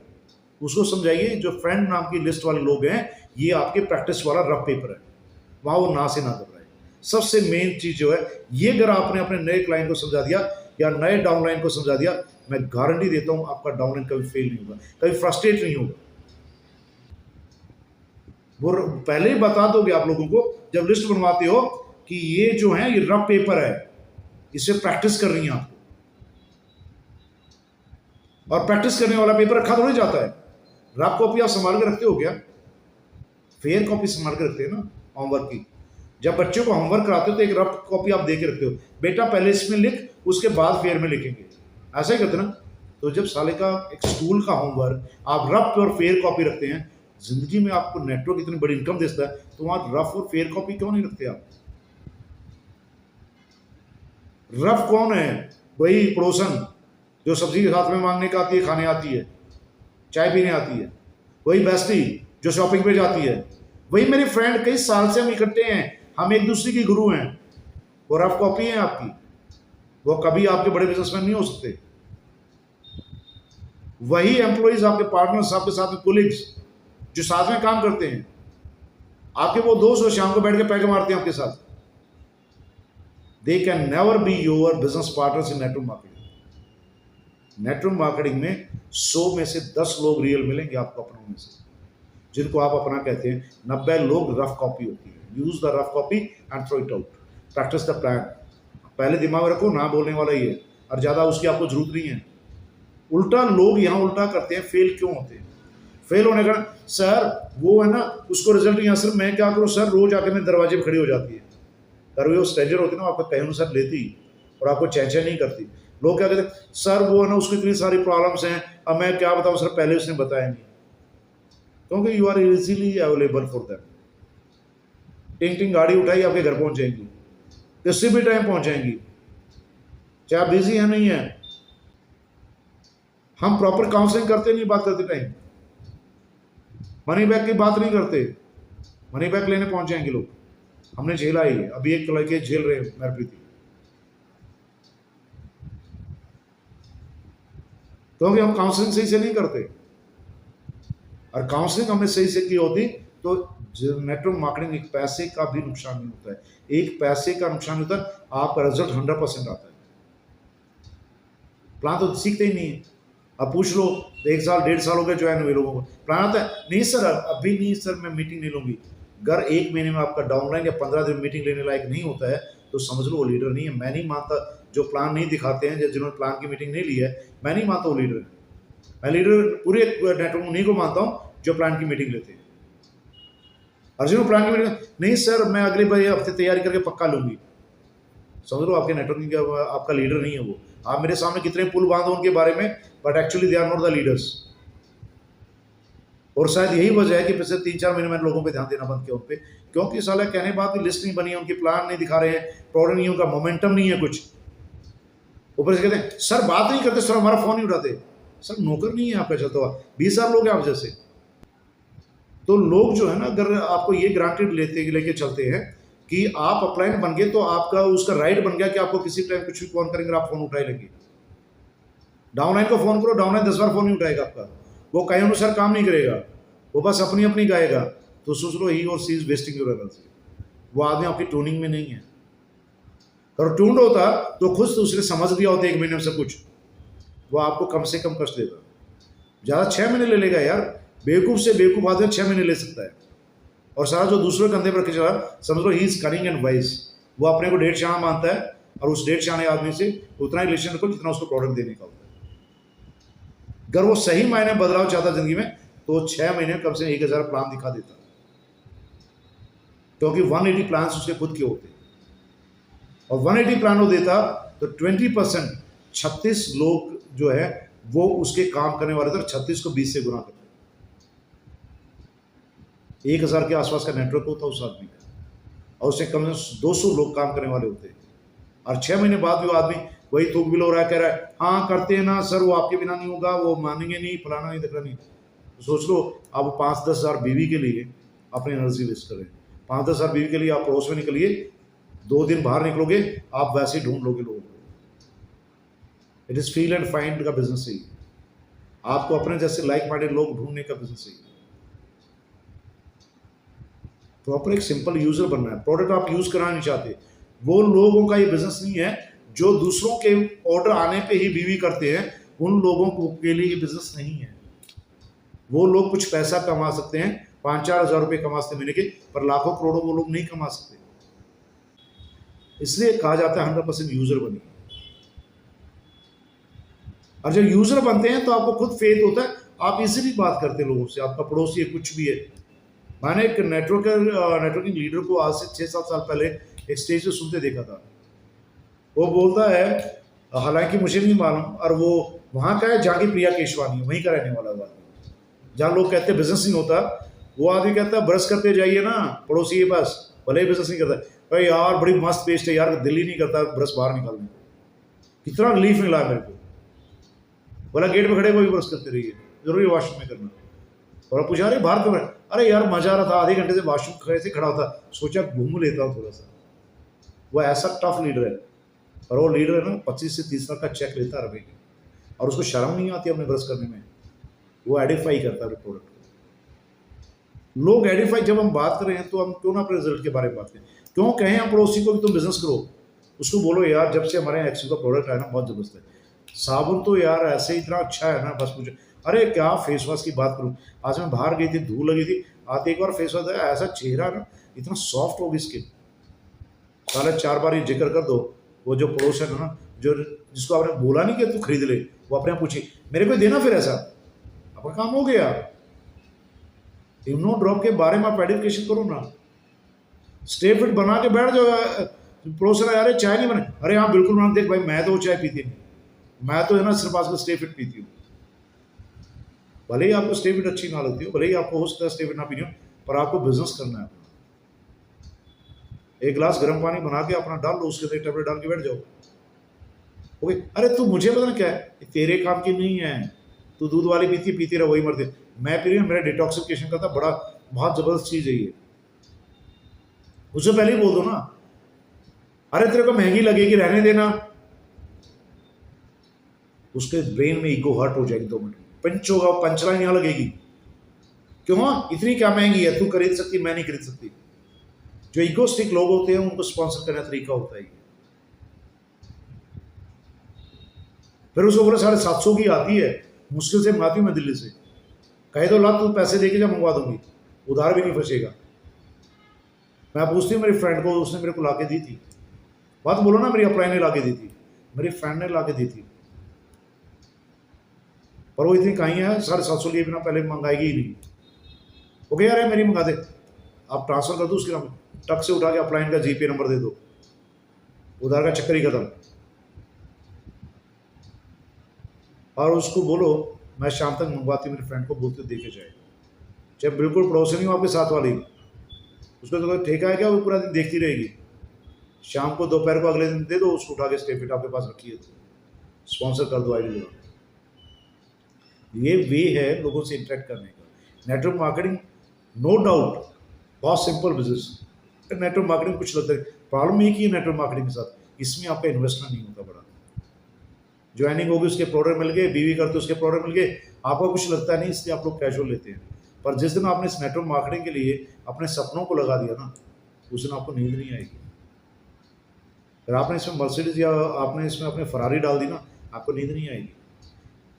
Speaker 1: उसको समझाइए जो फ्रेंड नाम की लिस्ट वाले लोग हैं ये आपके प्रैक्टिस वाला रफ पेपर है, वहाँ वो ना से ना घबराए। सबसे मेन चीज़ जो है ये, अगर आपने अपने नए क्लाइंट को समझा दिया या नए डाउनलाइन को समझा दिया, मैं गारंटी देता हूँ आपका डाउनलाइन कभी फेल नहीं होगा, कभी फ्रस्ट्रेट नहीं होगा। वो पहले ही बता दोगे आप लोगों को जब लिस्ट बनवाते हो कि ये जो है ये रफ पेपर है, इससे प्रैक्टिस करनी है आपको। और प्रैक्टिस करने वाला पेपर रखा थोड़ी जाता है। रफ कॉपी आप संभाल के रखते हो क्या? फेयर कॉपी संभाल के रखते हैं ना होमवर्क की। जब बच्चों को होमवर्क कराते हो तो एक रफ कॉपी आप दे के रखते हो, बेटा पहले इसमें लिख उसके बाद फेयर में लिखेंगे, ऐसा ही करते ना। तो जब साले का एक स्कूल का होमवर्क आप रफ और फेयर कॉपी रखते हैं, जिंदगी में आपको नेटवर्क इतनी बड़ी इनकम देता है तो वहां रफ और फेयर कॉपी क्यों नहीं रखते आप? रफ कौन है? वही पड़ोसन जो सब्जी के साथ में मांगने का आती है, खाने आती है, चाय पीने आती है। वही बेस्टी जो शॉपिंग पे जाती है। वही मेरे फ्रेंड, कई साल से हम इकट्ठे हैं, हम एक दूसरे की गुरु हैं। वो रफ कॉपी है आपकी, वो कभी आपके बड़े बिजनेसमैन नहीं हो सकते। वही एम्प्लॉइज आपके पार्टनर्स, आपके साथ में कोलिग्स जो साथ में काम करते हैं, आपके वो दोस्त जो शाम को बैठ के पैके मारते हैं आपके साथ, they can never be your business partners in network marketing. Network marketing में 100 में से 10 लोग रियल मिलेंगे आपको अपनों में से, जिनको आप अपना कहते हैं। 90 लोग रफ कॉपी होती है। Use the rough copy and throw it out. Practice the plan. पहले दिमाग रखो ना बोलने वाला ही है, और ज़्यादा उसकी आपको जरूरत नहीं है। उल्टा लोग यहाँ उल्टा करते हैं, फेल क्यों होते हैं? फेल होने का, सर वो है ना उसको रिजल्ट नहीं आया, सर मैं क्या करूँ सर, रोज आके मेरे दरवाजे पर खड़ी हो जाती है। कर वो स्ट्रेंजर होती है ना, आपका कहीं अनुसार लेती और आपको चैन नहीं करती। लोग क्या कहते हैं, सर वो है ना उसको इतनी सारी प्रॉब्लम्स हैं, अब मैं क्या बताऊँ सर, पहले उसने बताया नहीं। क्योंकि you are easily available for them. टिंग टिंग गाड़ी उठाई आपके घर पहुंच जाएंगी, किसी भी टाइम पहुंच जाएंगी, चाहे आप बिजी है नहीं है। हम प्रॉपर काउंसलिंग करते नहीं बात करते टाइम, मनी बैक की बात नहीं करते। मनी बैक लेने पहुंच जाएंगे लोग। हमने झेला ही है, अभी एक लड़के झेल रहे हैं मेरी प्रीति, क्योंकि हम काउंसलिंग सही से नहीं करते। और काउंसलिंग हमने सही से की होती तो नेटवर्क मार्केटिंग एक पैसे का भी नुकसान नहीं होता है। एक पैसे का नुकसान होता है, आपका रिजल्ट 100% आता है। प्लान तो सीखते ही नहीं है। अब पूछ लो, 1 साल 1.5 साल हो गए ज्वाइन हुए लोगों को, प्लान आता है नहीं सर अभी नहीं सर मैं मीटिंग नहीं लूंगी। अगर 1 महीने में आपका डाउनलाइन या 15 दिन मीटिंग लेने लायक नहीं होता है तो समझ लो वो लीडर नहीं है। मैं नहीं मानता जो प्लान नहीं दिखाते हैं, जिन्होंने प्लान की मीटिंग नहीं ली है, मैं नहीं मानता वो लीडर है। मैं लीडर पूरे नेटवर्क उन्हीं को मानता हूँ जो प्लान की मीटिंग लेते हैं। और जिन्होंने प्लान की मीटिंग नहीं सर मैं अगले हफ्ते तैयारी करके पक्का लूंगी, समझ लो आपके नेटवर्किंग आपका लीडर नहीं है वो। आप मेरे सामने कितने पुल बांधो उनके बारे में, but actually they are not the leaders. और शायद यही वजह है कि पिछले 3-4 महीने मैंने लोगों पे ध्यान देना बंद किया उन पे, क्योंकि साला कहने बात की लिस्ट नहीं बनी है, उनकी प्लान नहीं दिखा रहे हैं, प्रोडक्ट नहीं, उनका मोमेंटम नहीं है कुछ। ऊपर से कहते हैं सर बात नहीं करते, सर हमारा फोन नहीं उठाते। सर नौकर नहीं है आपका चलता हुआ, 20 साल लोग हैं आप जैसे। तो लोग जो है ना, अगर आपको ये ग्रांटेड लेके चलते हैं कि आप अपलाइन बन गए तो आपका उसका राइट बन गया कि आपको किसी टाइम कुछ भी फोन करेंगे आप फोन उठाए लेंगे। डाउनलाइन को फोन करो, डाउनलाइन 10 बार फोन नहीं उठाएगा आपका, वो कहीं अनुसार काम नहीं करेगा। वो बस अपनी अपनी गाएगा, तो सोच लो ही और सी इज वेस्टिंग योर एनर्जी। वो आदमी आपकी ट्यूनिंग में नहीं है। अगर ट्यून्ड होता तो खुद तो उसने समझ लिया होता 1 महीने में सब कुछ, वो आपको कम से कम कष्ट देगा। ज़्यादा 6 महीने ले लेगा यार, बेवकूफ़ से बेवकूफ़ आदमी 6 महीने ले सकता है। और सारा जो दूसरे कंधे पर रखे चला, समझ लो he is cunning and wise. वो अपने को 1.5 मानता है और उस 1.5 आदमी से उतना ही रिलेशन रखो जितना उसको प्रोडक्ट देने का होता है। अगर वो सही मायने बदलाव चाहता जिंदगी में तो 6 महीने कम से 1000 प्लान दिखा देता, क्योंकि 180 प्लान उसके खुद के होते, और 180 प्लान वो देता तो 20% 36 लोग जो है वो उसके काम करने वाले थे, 36 को 20 से गुना करते। 1000 के आसपास का नेटवर्क होता उस आदमी का, और उससे कम से 200 लोग काम करने वाले होते। और 6 महीने बाद भी वो आदमी वही थूक बिलो रहा है, कह रहा है हाँ करते हैं ना सर, वो आपके बिना नहीं होगा, वो मानेंगे नहीं, फलाना नहीं दिखना नहीं। तो सोच लो आप 5-10 हज़ार बीवी के लिए अपनी एनर्जी वेस्ट करें। 5-10 हज़ार बीवी के लिए आप पड़ोस में निकलिए, 2 दिन बाहर निकलोगे आप वैसे ही ढूंढ लोगे लोगों को। It is feel and find का बिजनेस ही, आपको अपने जैसे लाइक माइंडेड लोग ढूंढने का बिजनेस ही। प्रॉपर एक सिंपल यूजर बनना है, प्रोडक्ट आप यूज कराना नहीं चाहते। वो लोगों का ये बिजनेस नहीं है जो दूसरों के ऑर्डर आने पे ही बीवी करते हैं, उन लोगों को के लिए ये बिजनेस नहीं है। वो लोग कुछ पैसा कमा सकते हैं, 5-4 हज़ार रुपये कमा सकते महीने के, पर लाखों करोड़ों वो लोग नहीं कमा सकते। इसलिए कहा जाता है 100% यूजर बनिए। और जब यूजर बनते हैं तो आपको खुद फेथ होता है, आप इजीली बात करते हैं लोगों से, आपका पड़ोसी है कुछ भी है। मैंने एक नेटवर्किंग लीडर को आज से 6-7 साल पहले एक स्टेज पे सुनते देखा था। वो बोलता है, हालांकि मुझे नहीं मालूम, और वो वहाँ का है जहाँ की प्रिया केशवानी है, वहीं का रहने वाला हुआ, जहाँ लोग कहते हैं बिजनेस नहीं होता। वो आदमी कहता है ब्रश करते जाइए ना पड़ोसी के पास, भले ही बिजनेस नहीं करता, भाई यार बड़ी मस्त पेस्ट है यार, दिल ही नहीं करता ब्रश बाहर निकालने को। कितना रिलीफ मिला मेरे को। बोला गेट पे खड़े वो भी ब्रश करते रहिए, जरूरी वॉशरूम में करना। और पूछा अरे बाहर क्यों? अरे यार मजा आ रहा था, आधे घंटे से वॉशरूम खड़े से खड़ा होता, सोचा घूम लेता हूँ थोड़ा सा। वो ऐसा टफ लीडर है, और वो लीडर है ना 25 से 30 लाख का चेक लेता है रुपये, और उसको शर्म नहीं आती अपने ब्रश करने में। वो एडिफाई करता है प्रोडक्ट को। लोग एडिफाई, जब हम बात कर रहे हैं तो हम क्यों ना अपने रिजल्ट के बारे में बात करें, क्यों कहें हम पड़ोसी को भी तुम बिजनेस करो। उसको बोलो यार जब से हमारे यहाँ एक्सिव का प्रोडक्ट आया ना बहुत जबरदस्त है, साबुन तो यार ऐसे इतना अच्छा है ना, बस मुझे अरे क्या फेस वॉश की बात करूँ। आज मैं बाहर गई थी, धूल लगी थी, आते एक बार फेस वॉश है, ऐसा चेहरा ना इतना सॉफ्ट होगी स्किन। 4.5 बार ये जिक्र कर दो, वो जो पड़ोस है ना, जो जिसको आपने बोला नहीं कि तू खरीद ले, वो अपने आप पूछे मेरे को देना, फिर ऐसा आपका काम हो गया। इम्यूनो ड्रॉप के बारे में आप एडुकेशन करो ना, स्टे फिट बना के बैठ जाओ। पड़ोसन यार चाय नहीं बने, अरे हाँ बिल्कुल बना, देख भाई मैं तो वो चाय पीती नहीं, मैं तो है ना सिर्फ आजकल स्टे फिट पीती हूँ। भले ही आपको स्टे फिट अच्छी ना लगती हो, भले ही आपको हो सकता है स्टे फिट ना पीनी हो, पर आपको बिजनेस करना है। एक गिलास गर्म पानी बना के अपना डाल लो, उसके अंदर टेबलेट डाल के बैठ जाओ। ओके, अरे तू मुझे पता ना क्या है, तेरे काम की नहीं है, तू दूध वाली पीती रहा वही मरते, मैं पी रही हूँ, मेरा डिटॉक्सिफिकेशन का था, बड़ा बहुत जबरदस्त चीज है ये। उससे पहले ही बोल दो ना, अरे तेरे को महंगी लगेगी रहने देना, उसके ब्रेन में ईगो हर्ट हो जाएगी 2 मिनट, पंच होगा, पंचलाइन यहाँ लगेगी, क्यों इतनी क्या महंगी है, तू खरीद सकती मैं नहीं खरीद सकती। जो इगोस्टिक लोग होते हैं उनको स्पॉन्सर करने का तरीका होता है। फिर उसको बोला 750 की आती है, मुश्किल से मंगाती हूँ मैं दिल्ली से, कहे तो ला तू पैसे देके जब मंगवा दूंगी, उधार भी नहीं फंसेगा। मैं पूछती हूँ मेरी फ्रेंड को, उसने मेरे को ला के दी थी, बात बोलो ना, मेरी अपराई ने ला के दी थी, मेरी फ्रेंड ने ला के दी थी, पर वो इतनी कहीं है 750 लिए बिना पहले मंगाएगी ही नहीं। ओके यार मेरी मंगा दे, आप ट्रांसफर कर दो उसके नाम, टक से उठा के अपलाइन का जीपे नंबर दे दो, उधार का चक्कर ही खत्म। और उसको बोलो मैं शाम तक मंगवाती मेरी फ्रेंड को, बोलते देके जाए, चाहे बिल्कुल पड़ोसी नहीं हो आपके साथ वाली, उसको तो ठेका है क्या, वो पूरा दिन देखती रहेगी, शाम को दोपहर को अगले दिन दे दो, उसको उठा के स्टे फिट आपके पास रखिए, स्पॉन्सर कर दो आईडी। ये वे है लोगों से इंटरेक्ट करने का। नेटवर्क मार्केटिंग नो डाउट बहुत सिंपल बिजनेस। नेटवर्क मार्केटिंग कुछ लगता है, प्रॉब्लम एक ही है नेटवर्क मार्केटिंग के साथ, इसमें आपका इन्वेस्टमेंट नहीं होता बड़ा। ज्वाइनिंग होगी उसके प्रोडक्ट मिल गए, बीवी करते उसके प्रोडक्ट मिल गए, आपको कुछ लगता नहीं, इसलिए आप लोग कैजुअल लेते हैं। पर जिस दिन आपने इस नेटवर्क मार्केटिंग के लिए अपने सपनों को लगा दिया ना, उस दिन आपको नींद नहीं आएगी। फिर आपने इसमें मर्सिडीज या आपने इसमें अपने फरारी डाल दी ना, आपको नींद नहीं आएगी।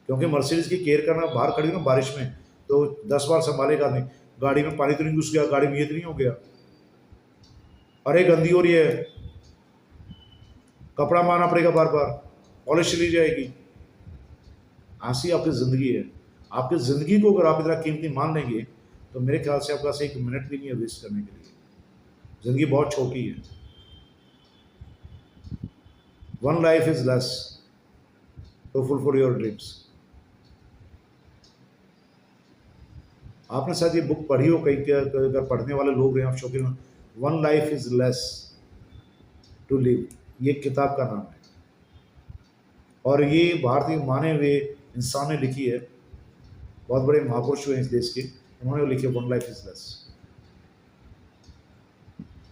Speaker 1: क्योंकि मर्सिडीज की केयर करना, बाहर खड़ी हो ना बारिश में तो 10 बार संभालेगा नहीं, गाड़ी में पानी तो नहीं घुस गया, गाड़ी में ये तो नहीं हो गया, अरे गंदी हो रही है, कपड़ा मारना पड़ेगा बार बार, पॉलिश चली जाएगी। ऐसी आपकी ज़िंदगी है। आपकी ज़िंदगी को अगर आप इतना कीमती मान लेंगे तो मेरे ख्याल से आपके पास एक मिनट भी नहीं है वेस्ट करने के लिए। ज़िंदगी बहुत छोटी है। One life is less to fulfil your dreams. आपने शायद ये बुक पढ़ी हो कहीं, अगर पढ़ने वाले लोग हैं आप शौकीन, one life is less to live, ये किताब का नाम है और ये भारतीय माने हुए इंसान ने लिखी है, बहुत बड़े महापुरुष हुए इस देश के, उन्होंने लिखी वन लाइफ इज लेस।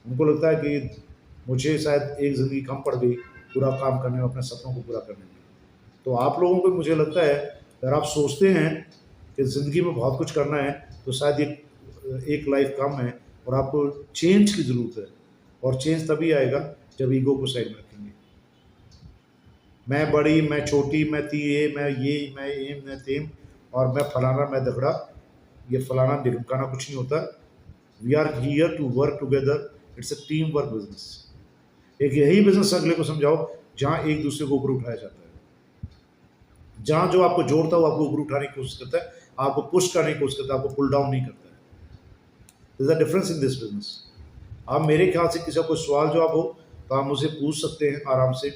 Speaker 1: उनको लगता है कि मुझे शायद एक ज़िंदगी कम पड़ गई पूरा काम करने में, अपने सपनों को पूरा करने में। तो आप लोगों को मुझे लगता है अगर आप सोचते हैं कि ज़िंदगी में बहुत कुछ करना है तो शायद ये एक लाइफ कम है और आपको चेंज की ज़रूरत है। और चेंज तभी आएगा जब ईगो को साइड में रखेंगे। मैं बड़ी, मैं छोटी, मैं ये, मैं ये, मैं एम, मैं तेम और मैं फलाना, मैं दगड़ा, ये फलाना ढिमकाना कुछ नहीं होता। We are here to work together, it's a team work business. एक यही बिजनेस अगले को समझाओ जहाँ एक दूसरे को ऊपर उठाया जाता है, जहाँ जो आपको जोड़ता है वो आपको ऊपर उठाने की कोशिश करता है, आपको पुश करने की कोशिश करता है, आपको पुल डाउन नहीं करता है। There is a difference in this business. आप मेरे ख्याल से किसी का कोई सवाल जवाब हो तो आप मुझे पूछ सकते हैं आराम से।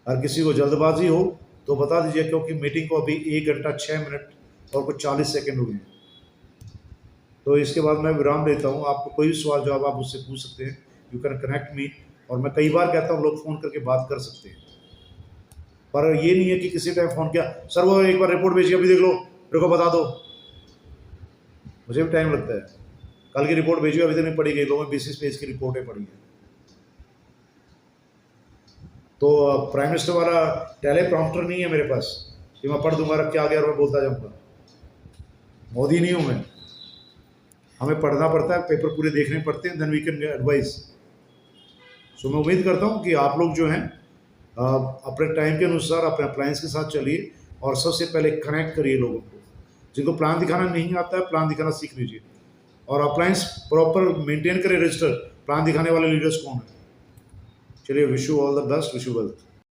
Speaker 1: अगर किसी को जल्दबाजी हो तो बता दीजिए, क्योंकि मीटिंग को अभी 1 घंटा 6 मिनट और कुछ 40 सेकंड हुए हैं, तो इसके बाद मैं विराम लेता हूँ। आपको कोई भी सवाल जवाब आप मुझसे पूछ सकते हैं, यू कैन कनेक्ट मी। और मैं कई बार कहता हूँ लोग फ़ोन करके बात कर सकते हैं, पर ये नहीं है कि किसी टाइम फ़ोन किया, सर वो एक बार रिपोर्ट भेजिए, अभी देख लो, मेरे को बता दो। मुझे भी टाइम लगता है, कल की रिपोर्ट भेजिए, अभी तक नहीं पढ़ी गई, लोगों ने 20 पेज की रिपोर्टें पढ़ी हैं। तो प्राइम मिनिस्टर वाला टेलीप्रॉम्प्टर नहीं है मेरे पास कि मैं पढ़ दूंगा, रख के आ गया और मैं बोलता जाऊँगा। मोदी नहीं हूँ मैं। हमें पढ़ना पड़ता है, पेपर पूरे देखने पड़ते हैं, देन वी कैन एडवाइस। सो मैं उम्मीद करता हूँ कि आप लोग जो हैं अपने टाइम के अनुसार अपने अप्लायंस के साथ चलिए और सबसे पहले कनेक्ट करिए लोगों को। जिनको प्लान दिखाना नहीं आता है, प्लान दिखाना सीख लीजिए और अप्लायंस प्रॉपर मेंटेन करें रजिस्टर। प्लान दिखाने वाले लीडर्स कौन है? चलिए, wish you all the best, wish you wealth.